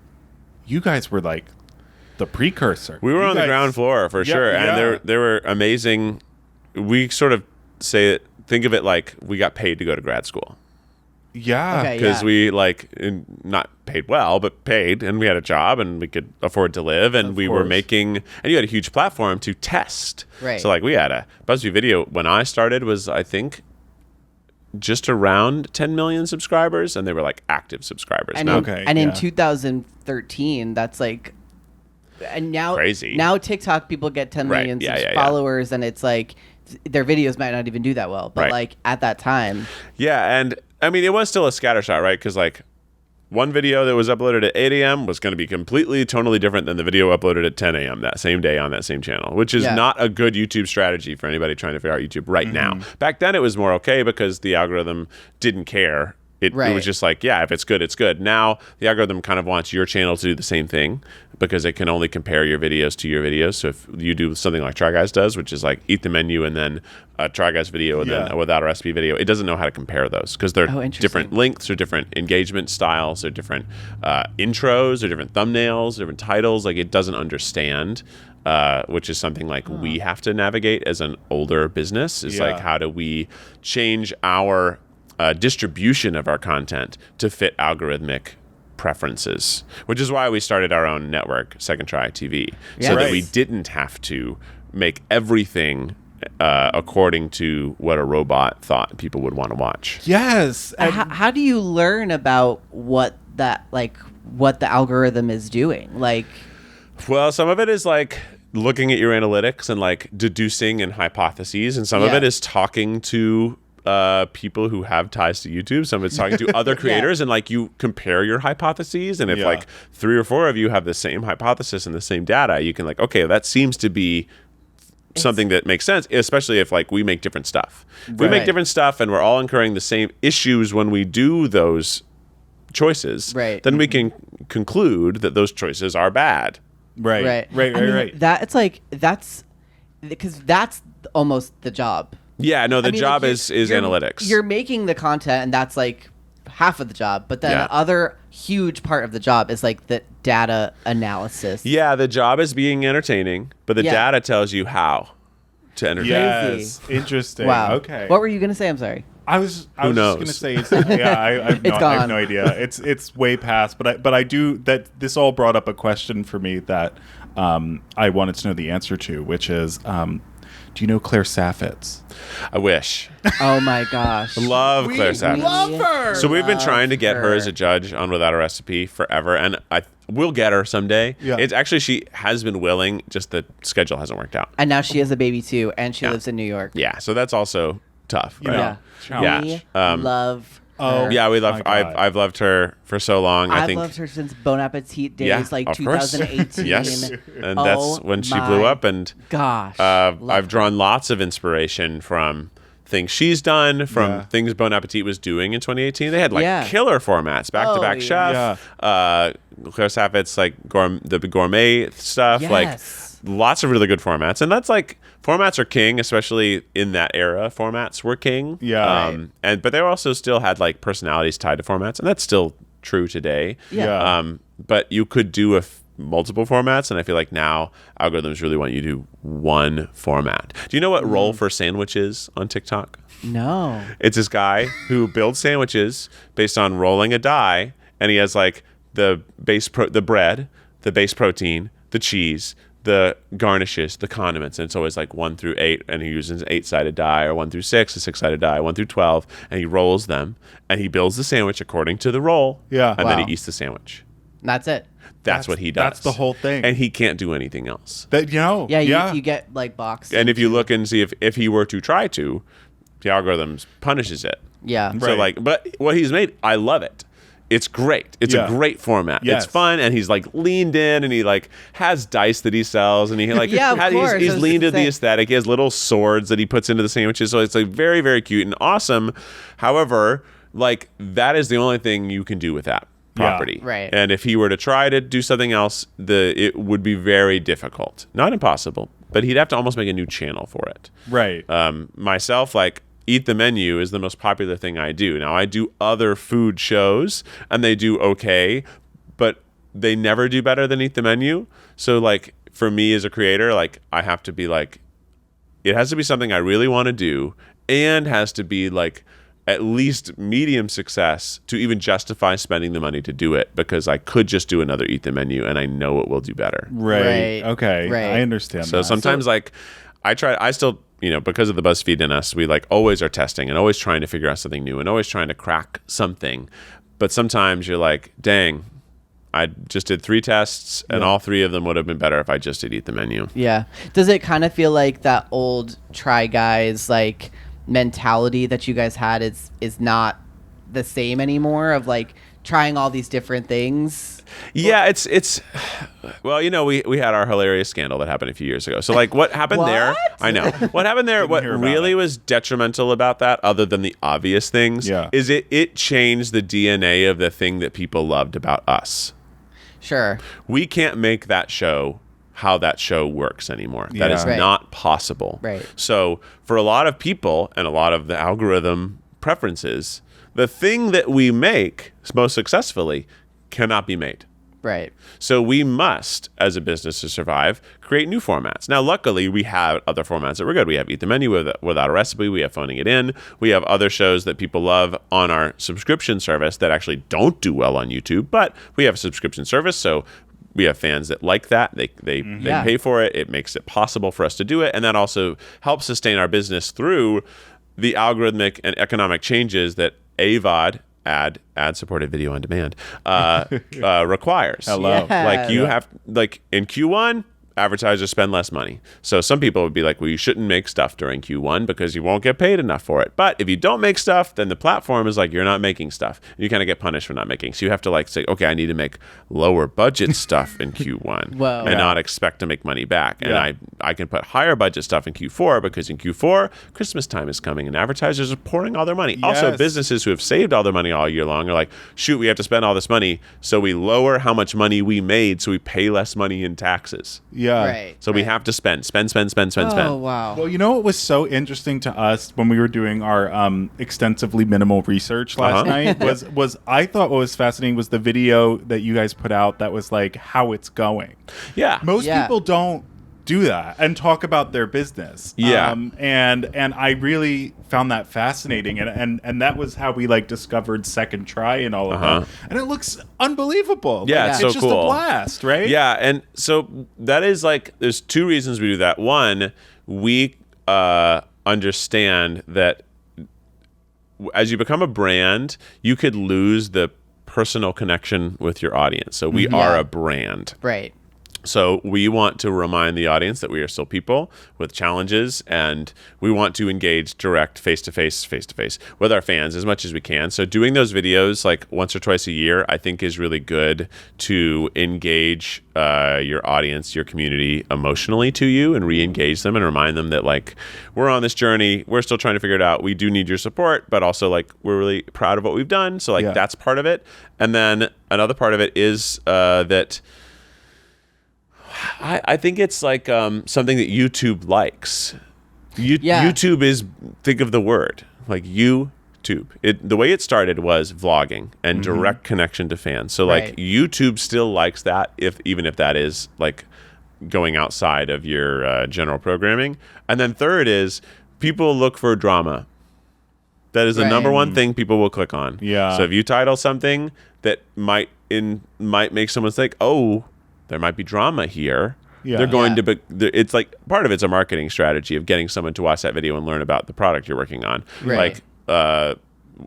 you guys were like the precursor. We were You on the guys- ground floor for Yeah, sure, and yeah. there were amazing. We sort of think of it like we got paid to go to grad school. Yeah. Okay. Because we not paid well, but paid, and we had a job, and we could afford to live, and we were course. making, and you had a huge platform to test. Right. So we had a BuzzFeed Video when I started was I think just around 10 million subscribers, and they were active subscribers. And Now, in 2013, that's and now Crazy. Now TikTok people get 10 Right. million Yeah. followers, and it's their videos might not even do that well, but Right. at that time, yeah, and I mean it was still a scattershot, right? Because one video that was uploaded at 8 a.m. was going to be completely, totally different than the video uploaded at 10 a.m. that same day on that same channel, which is not a good YouTube strategy for anybody trying to figure out YouTube right now. Back then, it was more okay because the algorithm didn't care. It was just if it's good, it's good. Now, the algorithm kind of wants your channel to do the same thing because it can only compare your videos to your videos. So if you do something like Try Guys does, which is eat the menu and then a Try Guys video and then a without a recipe video, it doesn't know how to compare those because they're different lengths or different engagement styles or different intros or different thumbnails, different titles. It doesn't understand. Which is something we have to navigate as an older business is how do we change our distribution of our content to fit algorithmic preferences, which is why we started our own network, Second Try TV, so that we didn't have to make everything according to what a robot thought people would want to watch. Yes. how do you learn about what the algorithm is doing? Well, some of it is looking at your analytics and deducing and hypotheses, and some of it is talking to people who have ties to YouTube. Some of it's talking to other creators, and you compare your hypotheses, and if 3 or 4 of you have the same hypothesis and the same data, you can okay, that seems to be something that makes sense, especially if we make different stuff. If we make different stuff and we're all incurring the same issues when we do those choices, then we can conclude that those choices are bad. Right. I mean, that's because that's almost the job. Yeah, no, the job is analytics. You're making the content, and that's half of the job. But then the other huge part of the job is the data analysis. Yeah, the job is being entertaining, but the data tells you how to entertain. Yes. Interesting. Wow. Okay. What were you gonna say? I'm sorry. I was knows? just going to say, I have no idea. It's way past, but I do that. This all brought up a question for me that I wanted to know the answer to, which is, do you know Claire Saffitz? I wish. Oh my gosh. Love Claire Saffitz. love her. So we've been trying to get her as a judge on Without a Recipe forever, and we'll get her someday. Yeah. It's actually, she has been willing, just the schedule hasn't worked out. And now she has a baby too, and she lives in New York. Yeah, so that's also tough. Right? We love her. Yeah, we love. I've loved her for so long. I've loved her since Bon Appetit days, of course. 2018. Yes, and that's when she blew up. And gosh, I've drawn lots of inspiration from things she's done, from things Bon Appetit was doing in 2018. They had killer formats, back-to-back chef, Claire Saffitz, the gourmet stuff, lots of really good formats. And that's formats are king, especially in that era. Formats were king. Yeah. But they also still had personalities tied to formats, and that's still true today. Yeah. But you could do multiple formats, and I feel now algorithms really want you to do one format. Do you know what roll for sandwich is on TikTok? No. It's this guy who builds sandwiches based on rolling a die, and he has the the bread, the base protein, the cheese, the garnishes, the condiments, and it's always 1 through 8, and he uses an 8-sided die, or 1 through 6, a 6-sided die, 1 through 12, and he rolls them, and he builds the sandwich according to the roll, and then he eats the sandwich. That's it. That's what he does. That's the whole thing. And he can't do anything else. You get boxed. And if you look and see if he were to try to, the algorithm punishes it. Yeah. So but what he's made, I love it. It's great. It's a great format. Yes. It's fun, and he's leaned in, and he has dice that he sells, and he he's leaned into the aesthetic. He has little swords that he puts into the sandwiches, so it's very, very cute and awesome. However, that is the only thing you can do with that property. Right. And if he were to try to do something else, it would be very difficult. Not impossible, but he'd have to almost make a new channel for it. Right. Myself, Eat the Menu is the most popular thing I do. Now, I do other food shows, and they do okay, but they never do better than Eat the Menu. So, for me as a creator, I have to be it has to be something I really want to do, and has to be like at least medium success to even justify spending the money to do it, because I could just do another Eat the Menu and I know it will do better. Right. Okay. Right. I understand. So that. sometimes like I still, because of the BuzzFeed in us, we like always are testing and always trying to figure out something new and always trying to crack something. But sometimes you're like, dang, I just did 3 tests and all 3 of them would have been better if I just did Eat the Menu. Yeah. Does it kind of feel like that old Try Guys like mentality that you guys had is not the same anymore, of like trying all these different things? Yeah, it's well, we had our hilarious scandal that happened a few years ago. So like what happened there? I know. What happened there, what hear about really it. was detrimental about that, other than the obvious things, is it changed the DNA of the thing that people loved about us. Sure. We can't make that show how that show works anymore. That is Right. not possible. Right. So for a lot of people and a lot of the algorithm preferences, the thing that we make most successfully cannot be made. Right. So we must, as a business to survive, create new formats. Now, luckily, we have other formats that we're good. We have Eat the Menu without a recipe. We have Phoning It In. We have other shows that people love on our subscription service that actually don't do well on YouTube, but we have a subscription service, so we have fans that like that. They pay for it. It makes it possible for us to do it, and that also helps sustain our business through the algorithmic and economic changes that AVOD, ad-supported video on demand, requires. Hello. Yeah. Like you have, like in Q1, advertisers spend less money. So some people would be like, well, you shouldn't make stuff during Q1 because you won't get paid enough for it. But if you don't make stuff, then the platform is like, you're not making stuff. You kind of get punished for not making. So you have to like say, okay, I need to make lower budget stuff in Q1 Whoa. and not expect to make money back. And I can put higher budget stuff in Q4 because in Q4, Christmas time is coming and advertisers are pouring all their money. Also, Yes. businesses who have saved all their money all year long are like, shoot, we have to spend all this money. So we lower how much money we made so we pay less money in taxes. Yeah. Right. So we have to spend. Oh, wow. Well, you know what was so interesting to us when we were doing our extensively minimal research last night was I thought what was fascinating was the video that you guys put out that was like how it's going. Yeah. Most Yeah. people don't do that and talk about their business. Yeah. And I really found that fascinating, and that was how we like discovered Second Try and all of that. And it looks unbelievable. Yeah, Like, it's so just cool. a blast, right? Yeah, and so that is like, there's 2 reasons we do that. One, we understand that as you become a brand, you could lose the personal connection with your audience. So we are a brand. Right. So we want to remind the audience that we are still people with challenges, and we want to engage direct face-to-face with our fans as much as we can. So doing those videos like once or twice a year, I think is really good to engage your audience, your community emotionally to you, and re-engage them and remind them that like we're on this journey, we're still trying to figure it out. We do need your support, but also like we're really proud of what we've done. So like that's part of it. And then another part of it is that I think it's like something that YouTube likes. YouTube is, think of the word, like YouTube. The way it started was vlogging and direct connection to fans. So like YouTube still likes that, even if that is like going outside of your general programming. And then third is people look for drama. That is the number one thing people will click on. Yeah. So if you title something that might make someone think, oh, there might be drama here. Yeah. They're going to be, it's like part of it's a marketing strategy of getting someone to watch that video and learn about the product you're working on. Right. Like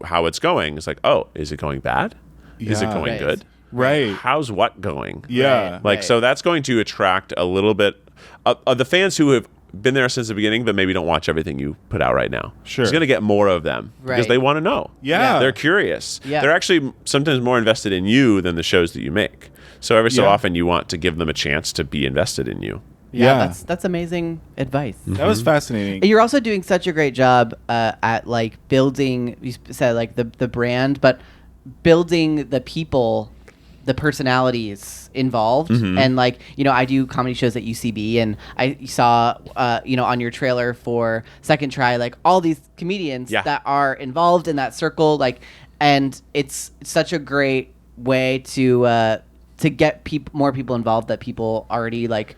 how it's going. It's like, oh, is it going bad? Is it going Right. good? Right. How's what going? Yeah. Like, so that's going to attract a little bit of the fans who have been there since the beginning, but maybe don't watch everything you put out right now. Sure. It's going to get more of them because Right. they want to know. Yeah. They're curious. Yeah. They're actually sometimes more invested in you than the shows that you make. So every so Yeah. often you want to give them a chance to be invested in you. Yeah. That's amazing advice. That was fascinating. You're also doing such a great job at like building. You said like the brand, but building the people, the personalities involved. And like, I do comedy shows at UCB, and I saw on your trailer for Second Try, like all these comedians that are involved in that circle, like, and it's such a great way to get more people involved that people already like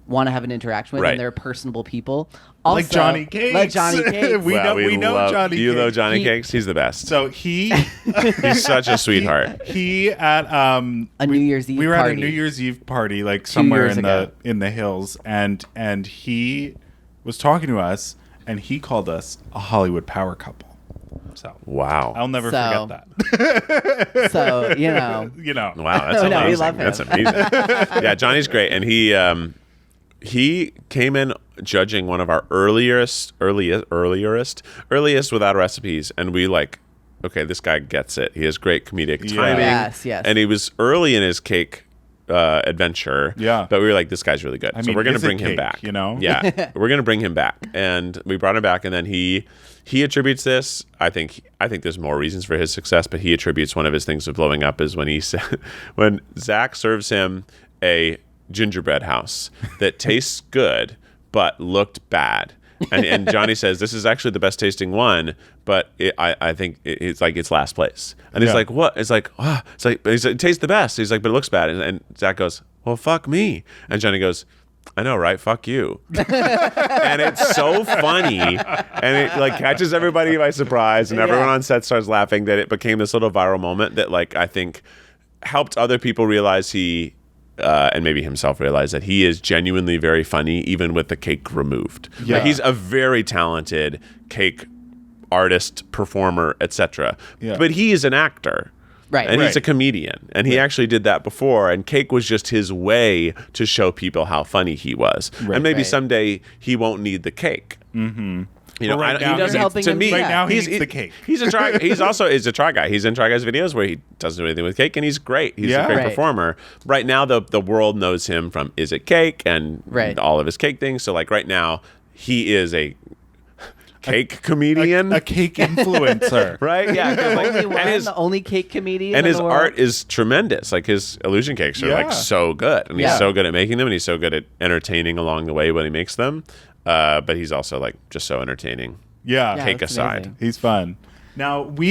want to have an interaction with, Right. and they're personable people. Also, Like Johnny Cakes. Like Johnny Cakes. we know Johnny You know Cakes. Johnny Cakes? He's the best. So he He's such a sweetheart. he at a New Year's Eve we were party. at a New Year's Eve party like somewhere years ago. in the hills, and he was talking to us, and he called us a Hollywood power couple. So Wow. I'll never So- forget that. So, you know. You know. Wow, that's No, amazing. we love him. That's amazing. Yeah, Johnny's great, and he came in judging one of our earliest without recipes, and we like, okay, this guy gets it. He has great comedic timing. Yes. And he was early in his cake adventure. Yeah. But we were like, this guy's really good. I So mean, we're gonna is it bring him cake, back. you know? Yeah. We're gonna bring him back. And we brought him back, and then he attributes this. I think there's more reasons for his success, but he attributes one of his things of blowing up is when he said when Zach serves him a gingerbread house that tastes good but looked bad. And Johnny says, this is actually the best tasting one, but I think it's like it's last place. And he's Yeah. like, what? It's like, it tastes the best. He's like, but it looks bad. And Zach goes, well, fuck me. And Johnny goes, I know, right? Fuck you. And it's so funny. And it like catches everybody by surprise. And everyone on set starts laughing that it became this little viral moment that like I think helped other people realize and maybe himself realize that he is genuinely very funny, even with the cake removed. Yeah. Like, he's a very talented cake artist, performer, etc. Yeah. But he is an actor. Right. And he's Right. a comedian. And he actually did that before. And cake was just his way to show people how funny he was. And maybe Right. someday he won't need the cake. Mm-hmm. You know, Well, right now he doesn't. he's helping To him me, right now he he's needs the cake. He's a try. He's also is a try guy. He's in Try Guys videos where he doesn't do anything with cake, and he's great. He's Yeah. a great Right. performer. Right now, the world knows him from Is It Cake and Right. all of his cake things. So like right now, he is a cake comedian. A cake influencer. Right? Yeah. 'cause, like, Only one, and his the only cake comedian and in his the world. art is tremendous. Like his illusion cakes are Yeah. like so good, and he's Yeah. so good at making them, and he's so good at entertaining along the way when he makes them. But he's also like just so entertaining. Yeah. Yeah, Cake that's aside. amazing. He's fun. Now do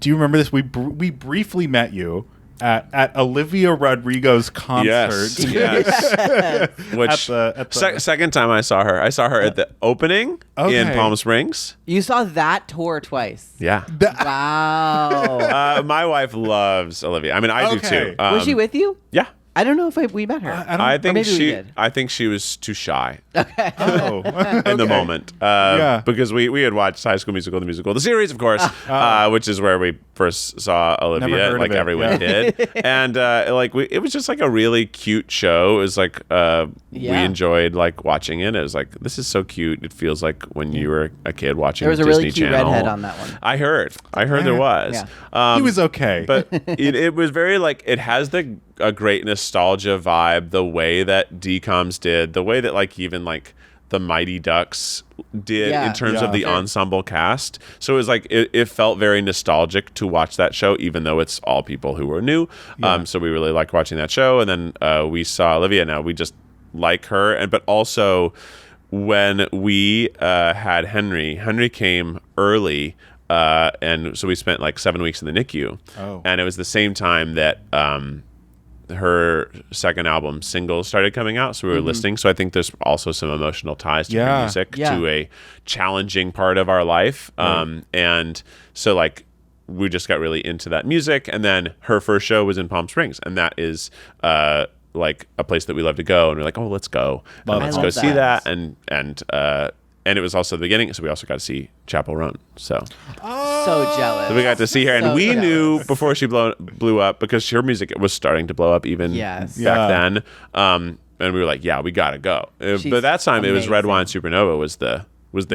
you remember this? We briefly met you at Olivia Rodrigo's concert. Yes. Which at the- second time I saw her at the opening in Okay. Palm Springs. You saw that tour twice. Yeah. Wow. My wife loves Olivia. I mean, I do Okay. too. Was she with you? Yeah. I don't know if we met her. I think maybe we she. did. I think she was too shy Oh. in the moment. Yeah. Because we had watched High School Musical, the musical, the series, of course, which is where we first saw Never Olivia, heard like of it, everyone yeah. did, and it was just like a really cute show. It was like we Yeah. enjoyed like watching it. It was like, this is so cute. It feels like when you were a kid watching. There was a Disney really cute Channel. redhead on that one. I heard there was. Yeah. He was okay. But it was very like it has a great nostalgia vibe, the way that DComs did, the way that like even like the Mighty Ducks did Yeah. in terms Yeah. of the ensemble cast. So it was like it felt very nostalgic to watch that show, even though it's all people who were new. So we really liked watching that show. And then we saw Olivia. Now we just like her, but also when we had Henry came early. And so we spent like 7 weeks in the NICU. Oh. And it was the same time that her second album Singles started coming out. So we were listening. So I think there's also some emotional ties to her Yeah. music, Yeah. to a challenging part of our life. And so like we just got really into that music. And then her first show was in Palm Springs. And that is like a place that we love to go. And we're like, oh, let's go. And Love let's it. go I love see that. that. And it was also the beginning, so we also got to see Chapel Roan. So So jealous. we got to see her, and So we jealous. knew before she blew up, because her music was starting to blow up even Yes. back Yeah. then. And we were like, yeah, we got to go. She's But that time it was Red amazing. Wine Supernova was the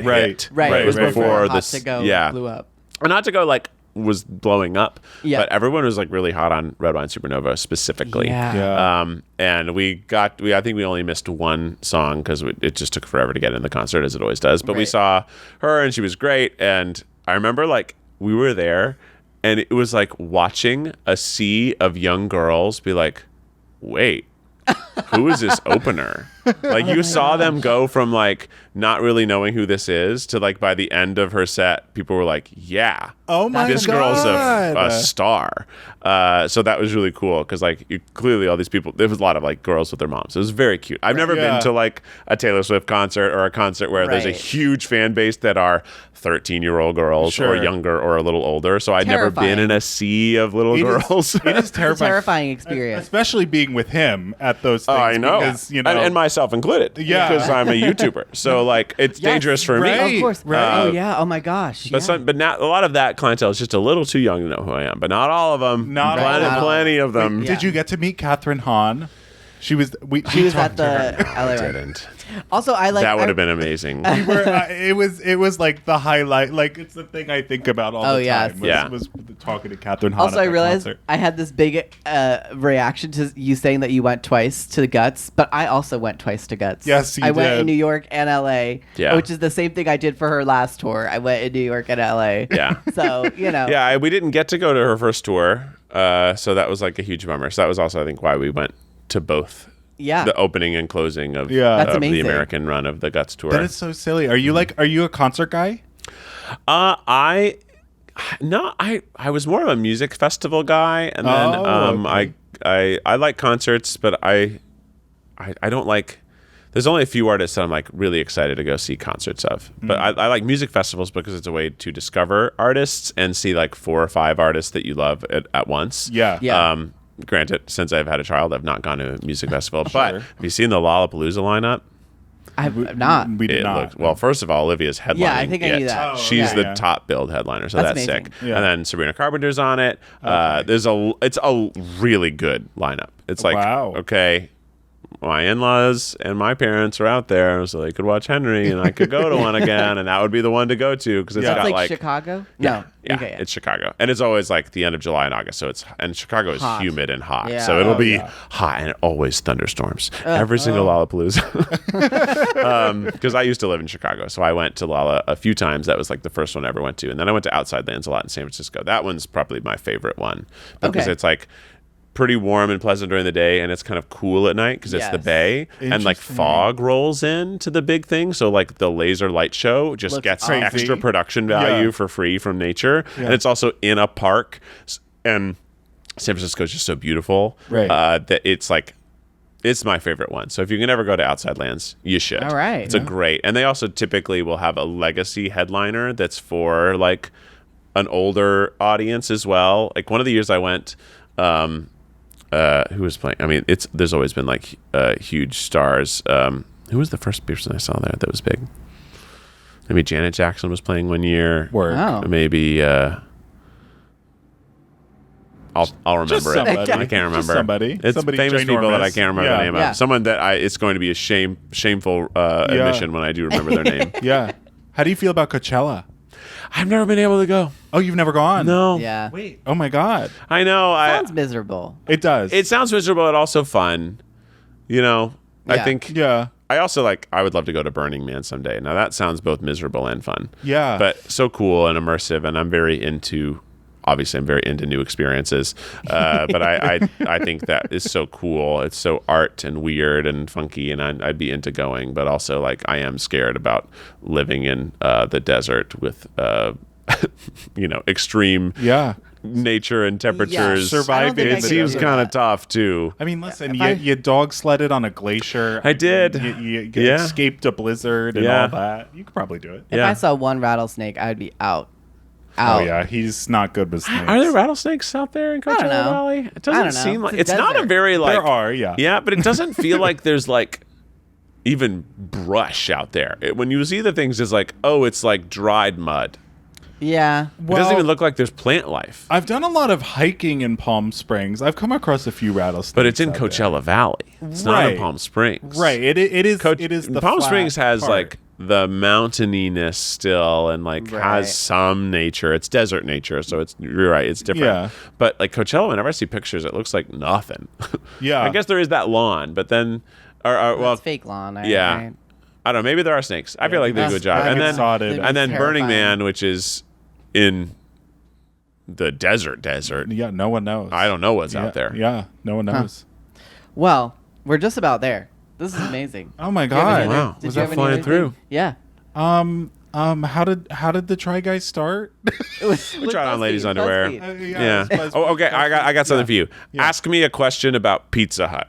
Right. hit. Right. It was right, before right. Hot this. to Go yeah. blew up. Or not to go like was blowing up. Yeah. But everyone was like really hot on Red Wine Supernova specifically. Yeah. Yeah. And I think we only missed one song because it just took forever to get in the concert, as it always does. But we Right. saw her and she was great. And I remember like we were there and it was like watching a sea of young girls be like, wait, who is this opener? Like you saw them go from like not really knowing who this is to like by the end of her set, people were like, yeah, Oh my this girl's a star. So that was really cool because like clearly all these people, there was a lot of like girls with their moms. It was very cute. I've never been to like a Taylor Swift concert or a concert where there's a huge fan base that are 13-year-old girls or younger or a little older. So I'd never been in a sea of little girls. It is It's a terrifying experience. especially being with him at those things. I know. Because, you know, and myself included. Yeah. Because I'm a YouTuber. So like it's dangerous for me. right. Of course. Right. Oh yeah. Oh my gosh. But yeah. but now a lot of that clientele is just a little too young to know who I am. But not all of them. Not all of them. Plenty of them. Yeah. Did you get to meet Catherine Hahn? She was. She was talked at to the her. LA I one. didn't. Also, I like That would I- have been amazing. We were, it was like the highlight. Like it's the thing I think about all Oh, the yes. time. Yeah. Was talking to Catherine Hahn. Also, at I that realized concert. I had this big reaction to you saying that you went twice to Guts, but I also went twice to Guts. Yes, you I went did. in New York and LA, Yeah. which is the same thing I did for her last tour. I went in New York and LA. Yeah. So, you know. Yeah, we didn't get to go to her first tour. So that was like a huge bummer. So that was also, I think, why we went to both Yeah. the opening and closing of, That's of the amazing. American run of the Guts tour. That is so silly. Are you are you a concert guy? I was more of a music festival guy, and then okay. I like concerts, but I don't like. There's only a few artists that I'm like really excited to go see concerts of, but I like music festivals because it's a way to discover artists and see like 4 or 5 artists that you love at once. Yeah. Yeah. Granted, since I've had a child, I've not gone to a music festival. But have you seen the Lollapalooza lineup? I've not. We did It not. looks well. First of all, Olivia's headlining. Yeah, I think I knew it. that. Oh, She's okay. the Yeah. top billed headliner, so That's that's amazing. sick. Yeah. And then Sabrina Carpenter's on it. It's a really good lineup. It's like Wow. okay, my in-laws and my parents are out there, so they could watch Henry, and I could go to one again, and that would be the one to go to because it's Yeah. got It's like like Chicago? Yeah, No. yeah, Okay, it's Chicago, and it's always like the end of July and August. So and Chicago is Hot. humid and hot, Yeah. so it'll Oh, be yeah. hot and always thunderstorms. Every single Lollapalooza, because I used to live in Chicago, so I went to Lolla a few times. That was like the first one I ever went to, and then I went to Outside Lands a lot in San Francisco. That one's probably my favorite one because Okay. it's like pretty warm and pleasant during the day, and it's kind of cool at night because it's the Yes. bay, and like Interesting. fog rolls into the big thing. So like the laser light show just Looks gets awesome. extra production value Yeah. for free from nature, and it's also in a park, and San Francisco is just so beautiful Right. that it's like. It's my favorite one. So if you can ever go to Outside Lands, you should. All right. It's a great. And they also typically will have a legacy headliner that's for like an older audience as well. Like one of the years I went, who was playing? I mean, there's always been like huge stars. Who was the first person I saw there that was big? Maybe Janet Jackson was playing one year. Work. Oh. Maybe I'll Just remember it. somebody. I can't remember. Just somebody. It's Somebody famous people that I ginormous. can't remember Yeah. the name Yeah. of. Someone that it's going to be a shameful admission when I do remember their name. Yeah. How do you feel about Coachella? I've never been able to go. Oh, you've never gone? No. Yeah. Wait. Oh my God. I know. Sounds miserable. It does. It sounds miserable, but also fun. You know, I Yeah. think. yeah. I also I would love to go to Burning Man someday. Now that sounds both miserable and fun. Yeah. But so cool and immersive, and I'm very into. Obviously, I'm very into new experiences, but I think that is so cool. It's so art and weird and funky, and I'd be into going. But also, like, I am scared about living in the desert with, extreme Yeah. nature and temperatures. Surviving I in It the seems desert. kind of tough too. I mean, listen, If you, I- you dog sledded on a glacier. I did. You Yeah. escaped a blizzard and Yeah. all that. You could probably do it. If Yeah. I saw one rattlesnake, I would be out. Oh, yeah. He's not good with snakes. Are there rattlesnakes out there in Coachella don't know. Valley? It I doesn't don't know. seem like It's a it's not a desert. very like. There are, yeah. Yeah, but it doesn't feel like there's like even brush out there. When you see the things, it's like, oh, it's like dried mud. Yeah. It doesn't even look like there's plant life. I've done a lot of hiking in Palm Springs. I've come across a few rattlesnakes. But it's in out there. Coachella Valley. It's not in Right. Palm Springs. Right. It is. It is the Palm flat Springs has part. like the mountaininess still, and like Right. has some nature. It's desert nature, so you're right. It's different. Yeah. But like Coachella, whenever I see pictures, it looks like nothing. Yeah. I guess there is that lawn, but then, well, it's fake lawn. yeah. Right? I don't know. Maybe there are snakes. I feel like they do a good job. That's- And it's then, sodded. and then Burning Terrifying. Man, which is in the desert. Yeah. No one knows. I don't know what's Yeah, out there. Yeah. No one knows. Well, We're just about there. This is amazing. Oh my Do you have any god! other- Wow. did Was you that have any flying other through? thing? Yeah. How did the Try Guys start? We tried on ladies' underwear. Yeah. BuzzFeed. Oh, okay. I got something Yeah. for you. Yeah. Ask me a question about Pizza Hut.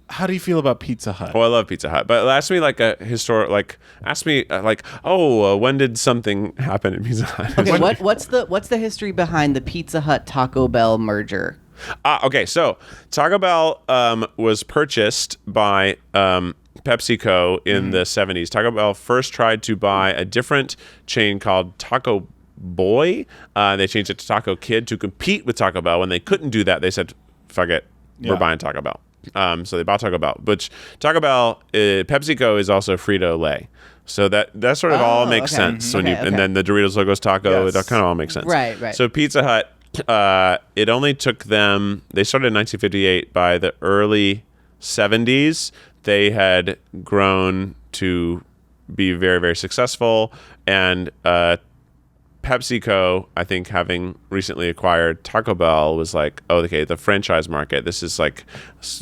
How do you feel about Pizza Hut? Oh, I love Pizza Hut, but ask me like a historic, like ask me when did something happen in Pizza Hut? Okay, what's the history behind the Pizza Hut Taco Bell merger? Okay, so Taco Bell was purchased by PepsiCo in the 70s. Taco Bell first tried to buy a different chain called Taco Boy. They changed it to Taco Kid to compete with Taco Bell. When they couldn't do that, they said, "Fuck it, we're buying Taco Bell." So they bought Taco Bell, which Taco Bell, PepsiCo is also Frito-Lay. So that sort of all makes okay. sense when Okay, and then the Doritos Locos Taco, Yes. that kind of all makes sense. Right. So Pizza Hut, it only took them, they started in 1958. By the early 70s, they had grown to be very, very successful. And PepsiCo, I think, having recently acquired Taco Bell, was like, oh, okay, the franchise market, this is like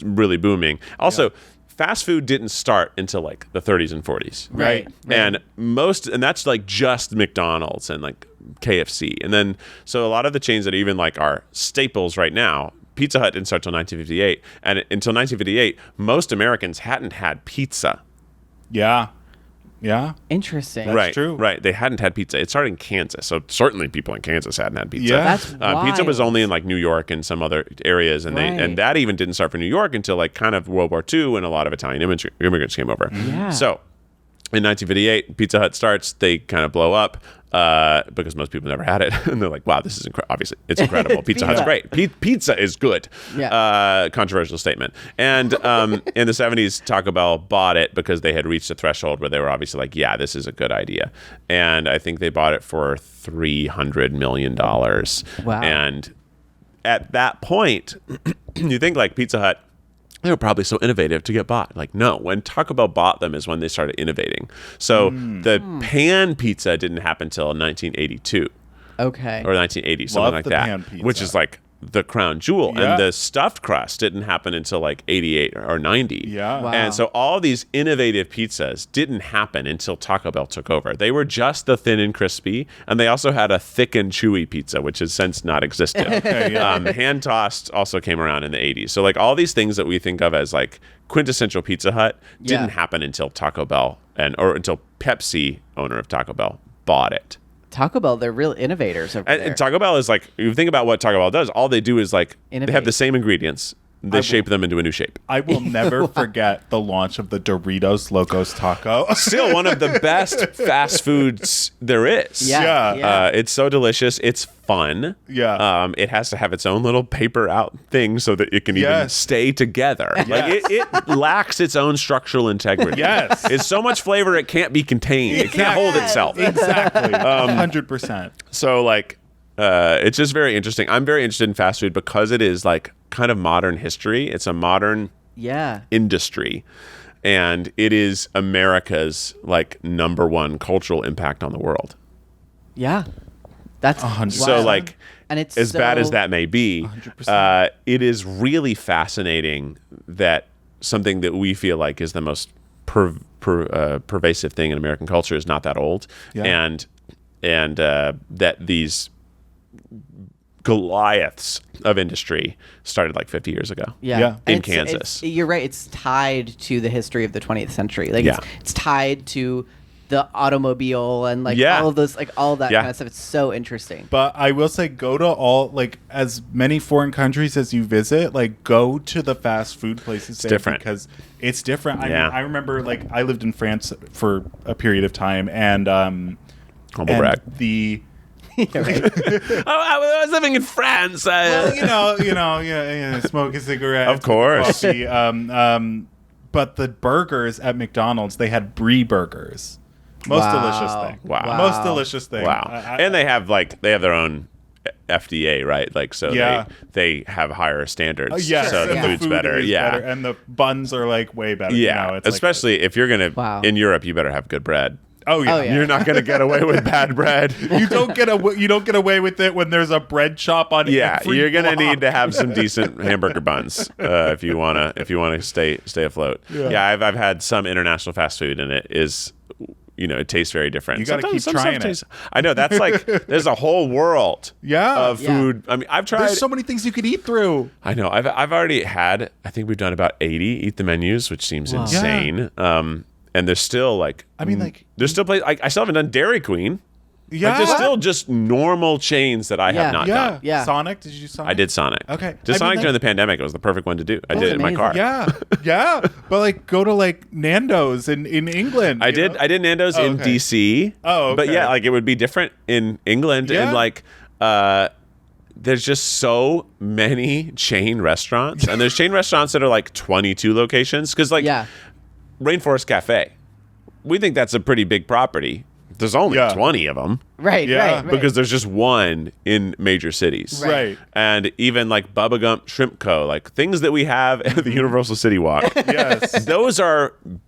really booming. Also, fast food didn't start until like the 30s and 40s. Right. And that's like just McDonald's and like KFC. And then, so a lot of the chains that even like are staples right now, Pizza Hut didn't start until 1958. And until 1958, most Americans hadn't had pizza. Yeah. Yeah. Interesting. That's Right, true. right. They hadn't had pizza. It started in Kansas, so certainly people in Kansas hadn't had pizza. Yeah. That's Pizza was wild. only in like New York and some other areas, and Right. and that even didn't start for New York until like kind of World War II, when a lot of Italian immigrants came over. Yeah. So in 1958, Pizza Hut starts. They kind of blow up because most people never had it, and they're like, "Wow, this is obviously it's incredible. Pizza Hut's great. Pizza is good." Yeah. Controversial statement. And in the 70s, Taco Bell bought it because they had reached a threshold where they were obviously like, "Yeah, this is a good idea." And I think they bought it for $300 million. Wow. And at that point, you think like Pizza Hut, they were probably so innovative to get bought. Like, no, when Taco Bell bought them is when they started innovating. So the pan pizza didn't happen until 1982 Okay. or 1980, something Love like the that, pan pizza. which is like the crown jewel. Yeah. And the stuffed crust didn't happen until like 88 or 90. Yeah. Wow. And so all these innovative pizzas didn't happen until Taco Bell took over. They were just the thin and crispy, and they also had a thick and chewy pizza, which has since not existed. Hand tossed also came around in the 80s. So like all these things that we think of as like quintessential Pizza Hut didn't happen until Taco Bell or until Pepsi, owner of Taco Bell, bought it. Taco Bell, they're real innovators over there. And Taco Bell is like, you think about what Taco Bell does, all they do is like, they have Innovate. the same ingredients. They shape them into a new shape. I will never forget the launch of the Doritos Locos Taco. Still one of the best fast foods there is. Yeah. It's so delicious. It's fun. Yeah. It has to have its own little paper out thing so that it can even Yes. stay together. Like it lacks its own structural integrity. Yes. It's so much flavor it can't be contained. It can't hold itself. Exactly. 100%. So like it's just very interesting. I'm very interested in fast food because it is like kind of modern history. It's a modern Yeah. industry, and it is America's like number one cultural impact on the world. Yeah. That's 100%. So like, and it's as bad as so- that may be, 100%. it is really fascinating that something that we feel like is the most pervasive thing in American culture is not that old, Yeah. and that these Goliaths of industry started like 50 years ago. Yeah. Yeah. And In it's- Kansas. you're right. It's tied to the history of the 20th century. Like Yeah. it's tied to the automobile and like Yeah. all of those, like all of that Yeah. kind of stuff. It's so interesting. But I will say, go to all, like, as many foreign countries as you visit, like, go to the fast food places there different. because it's different. I Yeah. mean, I remember, like, I lived in France for a period of time, and Humble and brag. the I was living in France. well, yeah, smoke a cigarette, Of course. coffee, but the burgers at McDonald's, they had brie burgers. Most Wow. delicious thing. Wow. Most delicious thing. Wow. And they have their own FDA, right? Like, so Yeah. they have higher standards. Yes, So the and food's food better. is Yeah. better, and the buns are like way better. Yeah. It's like- Especially if you're going to, Wow. in Europe, you better have good bread. Oh yeah. Oh, yeah. You're not going to get away with bad bread. You don't get away with it when there's a bread shop on Yeah, every you're gonna block. need to have some decent hamburger buns if you wanna stay afloat. Yeah, I've had some international fast food, and it is, it tastes very different. You got to keep Some trying stuff it. tastes- I know that's like there's a whole world of Yeah. food. I mean, I've tried. There's so many things you could eat through. I know. I've already had. I think we've done about 80 eat the menus, which seems insane. And there's still there's still places. I still haven't done Dairy Queen. Yeah. Like, there's still just normal chains that I have not done. Yeah. Sonic? Did you do Sonic? I did Sonic. Okay. Did Sonic like- during the pandemic. It was the perfect one to do. I did it in my amazing. car. Yeah. But like go to like Nando's in England. I you did. know? I did Nando's in okay. DC. Oh, okay. But yeah, like it would be different in England, Yeah. and like there's just so many chain restaurants, and there's chain restaurants that are like 22 locations because like Rainforest Cafe, we think that's a pretty big property. There's only 20 of them. Right, Yeah, right. Because there's just one in major cities. Right. And even like Bubba Gump Shrimp Co., like things that we have at the Universal City Walk. Yes. Those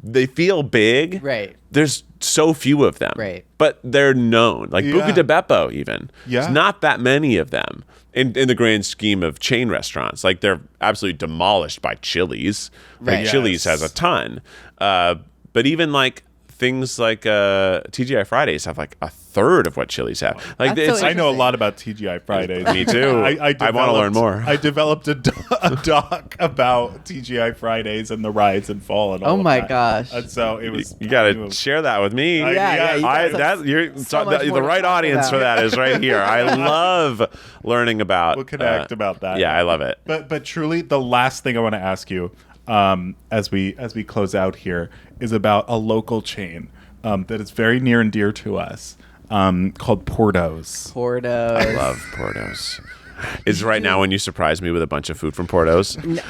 they feel big. Right. There's so few of them. Right. But they're known. Like Yeah. Buca de Beppo even. Yeah. There's not that many of them in the grand scheme of chain restaurants. Like they're absolutely demolished by Chili's. Like Right. Chili's Yes. has a ton. But even like things like TGI Fridays have like a third of what Chili's have. Like That's so I know a lot about TGI Fridays. Me too. I want to learn more. I developed a doc about TGI Fridays and the rise and fall and all Oh of my that. gosh. And so it was. You got to share that with me. Yeah, yeah, you I, guys have you're so much the more to right talk audience about. for that is right here. I love learning about. We'll connect about that. Yeah, I love it. But truly, the last thing I want to ask you, as we close out here, is about a local chain that is very near and dear to us, called Porto's. Portos. I love Porto's. Is right now when you surprise me with a bunch of food from Porto's. It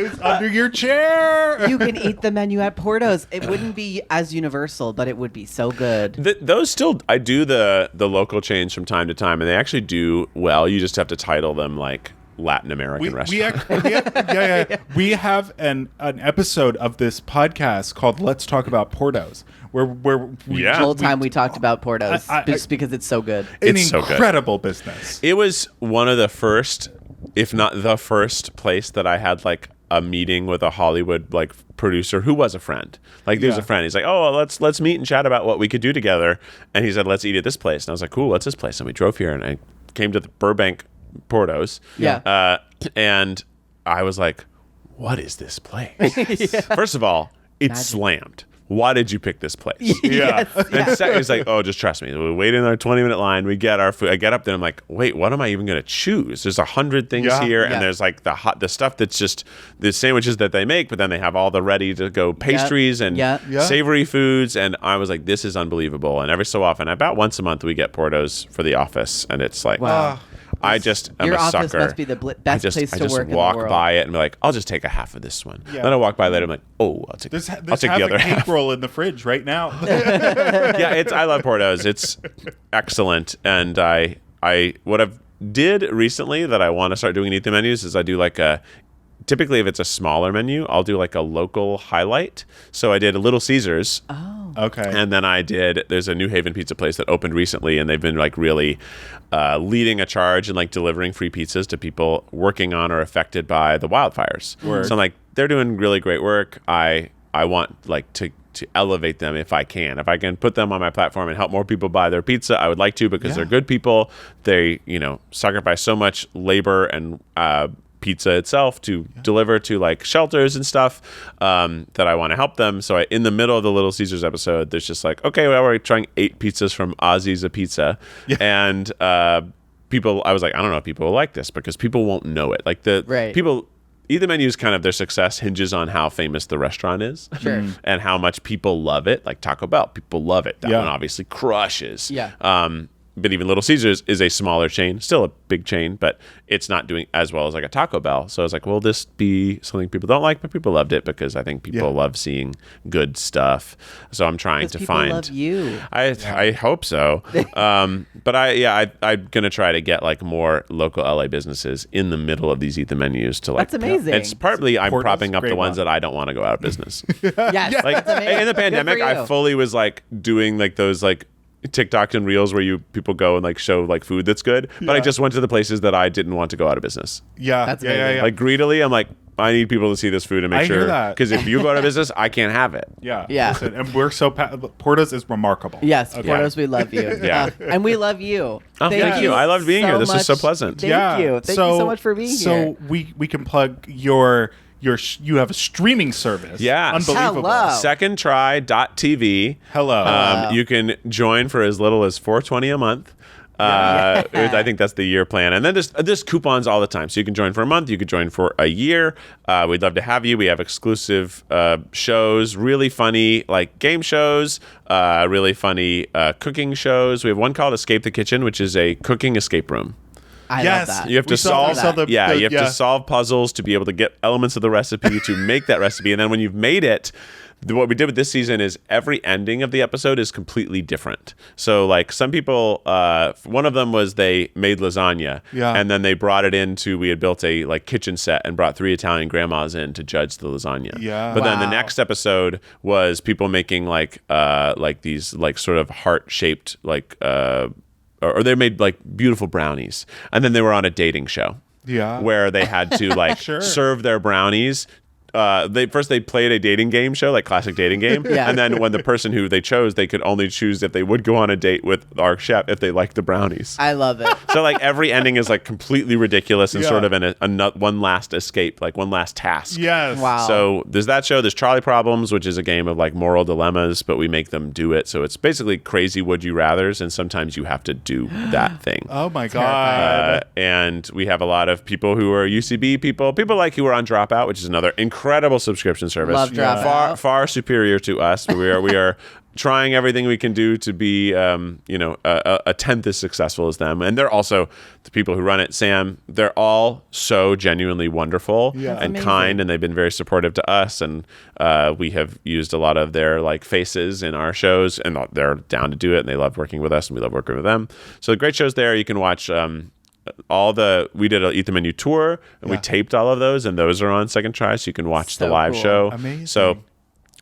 was under your chair. You can eat the menu at Porto's. It wouldn't be as universal, but it would be so good. Those still, I do the local chains from time to time, and they actually do well. You just have to title them like Latin American restaurant. We have an episode of this podcast called "Let's Talk About Porto's," where we Yeah. The whole time we talked about Porto's, I- just because it's so good. an It's so good. incredible business. It was one of the first, if not the first place that I had like a meeting with a Hollywood like producer who was a friend. Like there's Yeah. a friend. He's like, oh, let's meet and chat about what we could do together. And he said, let's eat at this place. And I was like, cool, what's this place? And we drove here, and I came to the Burbank Porto's. Yeah. And I was like, what is this place? First of all, it's slammed. Why did you pick this place? Yeah. And second, he's like, oh, just trust me. We wait in our 20-minute line. We get our food. I get up there. I'm like, wait, what am I even going to choose? There's 100 things here. Yeah. And there's like the stuff that's just the sandwiches that they make, but then they have all the ready to go pastries and Yeah. savory foods. And I was like, this is unbelievable. And every so often, about once a month, we get Porto's for the office. And it's like, Wow. I just am Your a office sucker. must be the best place to I just work in the walk world. by it and be like, I'll just take a half of this one. Yeah. Then I walk by later. I'm like, oh, I'll take There's I'll take half the other a cake half. roll in the fridge right now. Yeah, I love Porto's. It's excellent. And what I've did recently that I want to start doing in Eat the Menus is I do like typically if it's a smaller menu, I'll do like a local highlight. So I did a Little Caesars. Okay. And then there's a New Haven pizza place that opened recently, and they've been like really leading a charge and like delivering free pizzas to people working on or affected by the wildfires. Word. So I'm like, they're doing really great work. I want like to elevate them if I can. If I can put them on my platform and help more people buy their pizza, I would like to, because they're good people. They, sacrifice so much labor and pizza itself to deliver to like shelters and stuff that I want to help them. So in the middle of the Little Caesars episode, there's just like, okay, well, we're trying 8 pizzas from Ozzy's a Pizza. And people, I was like, I don't know if people will like this, because people won't know it. Like people, either menu's kind of their success hinges on how famous the restaurant is. Sure. And how much people love it. Like Taco Bell, people love it. That Yeah. one obviously crushes. Yeah. but even Little Caesars is a smaller chain, still a big chain, but it's not doing as well as like a Taco Bell. So I was like, will this be something people don't like? But people loved it because I think people love seeing good stuff. So I'm trying to people find. Love you. I hope so. But I'm gonna try to get like more local LA businesses in the middle of these Eat the Menus to like. That's amazing. It's partly I'm Portal's propping up the great ones one. that I don't want to go out of business. Yes, Like that's amazing. in the pandemic, Good for you. I fully was like doing like those like TikToks and reels where people go and like show like food that's good, but I just went to the places that I didn't want to go out of business. Yeah, That's yeah, amazing. yeah. Like greedily, I'm like, I need people to see this food and make I hear sure that. because if you go out of business, I can't have it. Yeah. Yeah. Listen, and we're so Porta's is remarkable. Yes, Okay. Portos, we love you. Yeah. And we love you. Oh, thank you. I loved being here. This was so pleasant. Thank you. Thank you so much for being so here. we can plug you have a streaming service. Yeah. Unbelievable. Hello. Secondtry.tv. Hello. You can join for as little as $4.20 a month. I think that's the year plan. And then there's coupons all the time. So you can join for a month. You could join for a year. We'd love to have you. We have exclusive shows, really funny like game shows, really funny cooking shows. We have one called Escape the Kitchen, which is a cooking escape room. I Yes. love that. You have to We saw solve the- you have to solve puzzles to be able to get elements of the recipe to make that recipe. And then when you've made it, what we did with this season is every ending of the episode is completely different. So like some people, one of them was they made lasagna and then they brought it into, we had built a like kitchen set and brought 3 Italian grandmas in to judge the lasagna. Yeah. But then the Wow. next episode was people making like these like sort of heart-shaped like, or they made like beautiful brownies. And then they were on a dating show. Yeah. Where they had to like serve their brownies. They played a dating game show, like classic dating game. Yeah. And then when the person who they chose, they could only choose if they would go on a date with our chef if they liked the brownies. I love it. So like every ending is like completely ridiculous and Yeah. sort of one last escape, like one last task. Yes. Wow. So there's that show. There's Charlie Problems, which is a game of like moral dilemmas, but we make them do it. So it's basically crazy would you rathers, and sometimes you have to do that thing. Oh my God. And we have a lot of people who are UCB people like who are on Dropout, which is another incredible subscription service. Love Dropout. Far superior to us. We are trying everything we can do to be, a tenth as successful as them. And they're also the people who run it. Sam, they're all so genuinely wonderful and amazing. kind, and they've been very supportive to us. And we have used a lot of their like faces in our shows, and they're down to do it. And they love working with us, and we love working with them. So the great shows there. You can watch. We did an Eat the Menu tour and we taped all of those, and those are on Second Try, so you can watch the So live cool. show. Amazing.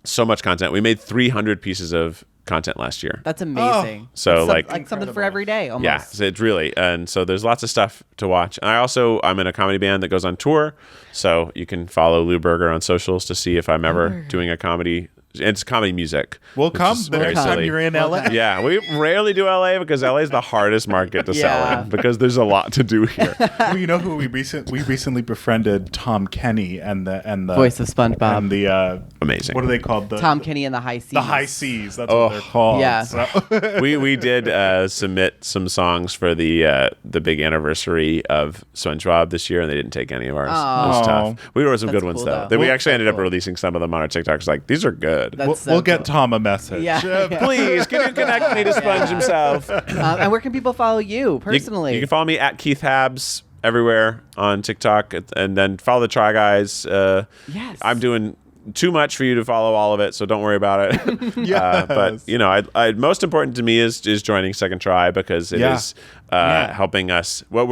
So much content. We made 300 pieces of content last year. That's amazing. So, Like like something for every day almost. yeah, so it's really, and so there's lots of stuff to watch. And I'm in a comedy band that goes on tour, so you can follow Lou Berger on socials to see if I'm ever doing a comedy. It's comedy music. We'll which come is the very next time silly. you're in LA. Yeah, we rarely do LA because LA is the hardest market to sell Yeah. in because there's a lot to do here. Well, you know who we recently befriended? Tom Kenny and the Voice of SpongeBob. and the Amazing. What are they called? Tom Kenny and the High Seas. The High Seas. That's what they're called. Yeah. So- we did submit some songs for the big anniversary of SpongeBob this year, and they didn't take any of ours. It was tough. We wrote some That's good ones cool, though. though. We actually ended up cool. releasing some of them on our TikToks. Like these are good. That's so we'll get cool. Tom a message. Yeah. Please, can you connect me to Sponge himself? And where can people follow you personally? You can follow me at Keith Habs everywhere on TikTok, and then follow the Try Guys. Yes. I'm doing too much for you to follow all of it, so don't worry about it. Yes. But I most important to me is joining Second Try because it Yeah. is helping us. What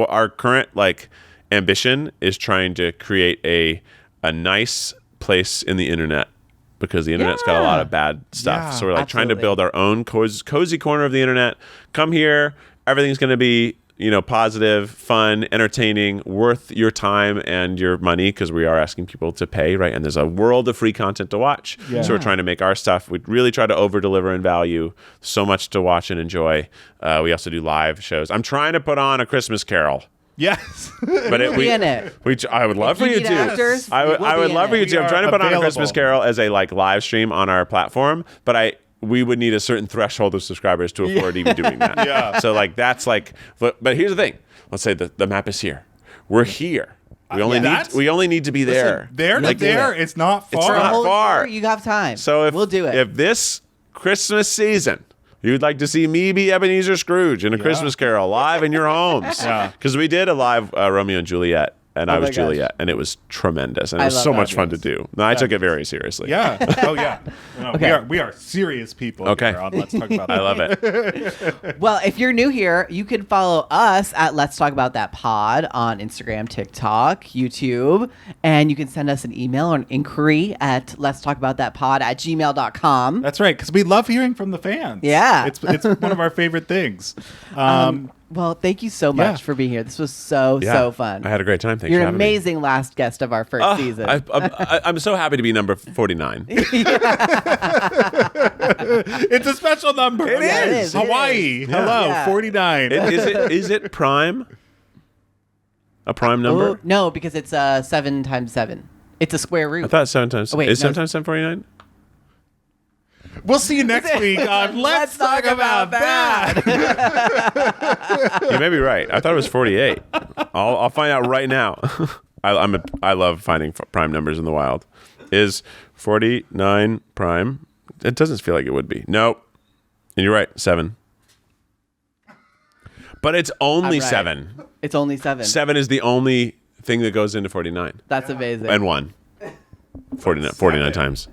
our current like ambition is trying to create a nice place in the internet. Because the internet's got a lot of bad stuff. Yeah, so we're like trying to absolutely. build our own cozy corner of the internet. Come here. Everything's going to be, positive, fun, entertaining, worth your time and your money because we are asking people to pay, right? And there's a world of free content to watch. Yeah. So we're trying to make our stuff. We really try to over-deliver in value. So much to watch and enjoy. We also do live shows. I'm trying to put on A Christmas Carol. Yes. But be in it. I would love for you you need to. actors, I would we'll be in love for it. you to. I'm We trying to are put on a available. Christmas Carol as a like live stream on our platform, but we would need a certain threshold of subscribers to afford even doing that. Yeah. So like that's like, but here's the thing. Let's say the map is here. We're here. We only need to be there. There to Like, there. It's not far. It's For a not whole far. year, you have time. So if we'll do it. If this Christmas season You'd like to see me be Ebenezer Scrooge in A Christmas Carol live in your homes. Because we did a live Romeo and Juliet. And I was Juliet, and it was tremendous, and it was so much fun to do. No, I took it very seriously. Yeah. Oh yeah. No, we are serious people. Here on Let's Talk About That. I love it. Well, if you're new here, you can follow us at Let's Talk About That Pod on Instagram, TikTok, YouTube, and you can send us an email or an inquiry at letstalkaboutthatpod@gmail.com. That's right, because we love hearing from the fans. Yeah. It's one of our favorite things. Well, thank you so much for being here. This was so fun. I had a great time. Thanks You're for an having me. amazing last guest of our first season. I'm so happy to be number 49. It's a special number. It is. Hawaii. Hello, Yeah. 49. Is it prime? A prime number? Oh, no, because it's 7 times 7. It's a square root. I thought 7 times. Oh, wait, is no. 7 times 7 49? We'll see you next week on Let's Talk About That. You may be right. I thought it was 48. I'll find out right now. I love finding prime numbers in the wild. Is 49 prime? It doesn't feel like it would be. Nope. And you're right. 7. But it's only 7. It's only 7. 7 is the only thing that goes into 49. That's amazing. And 1. 49 times.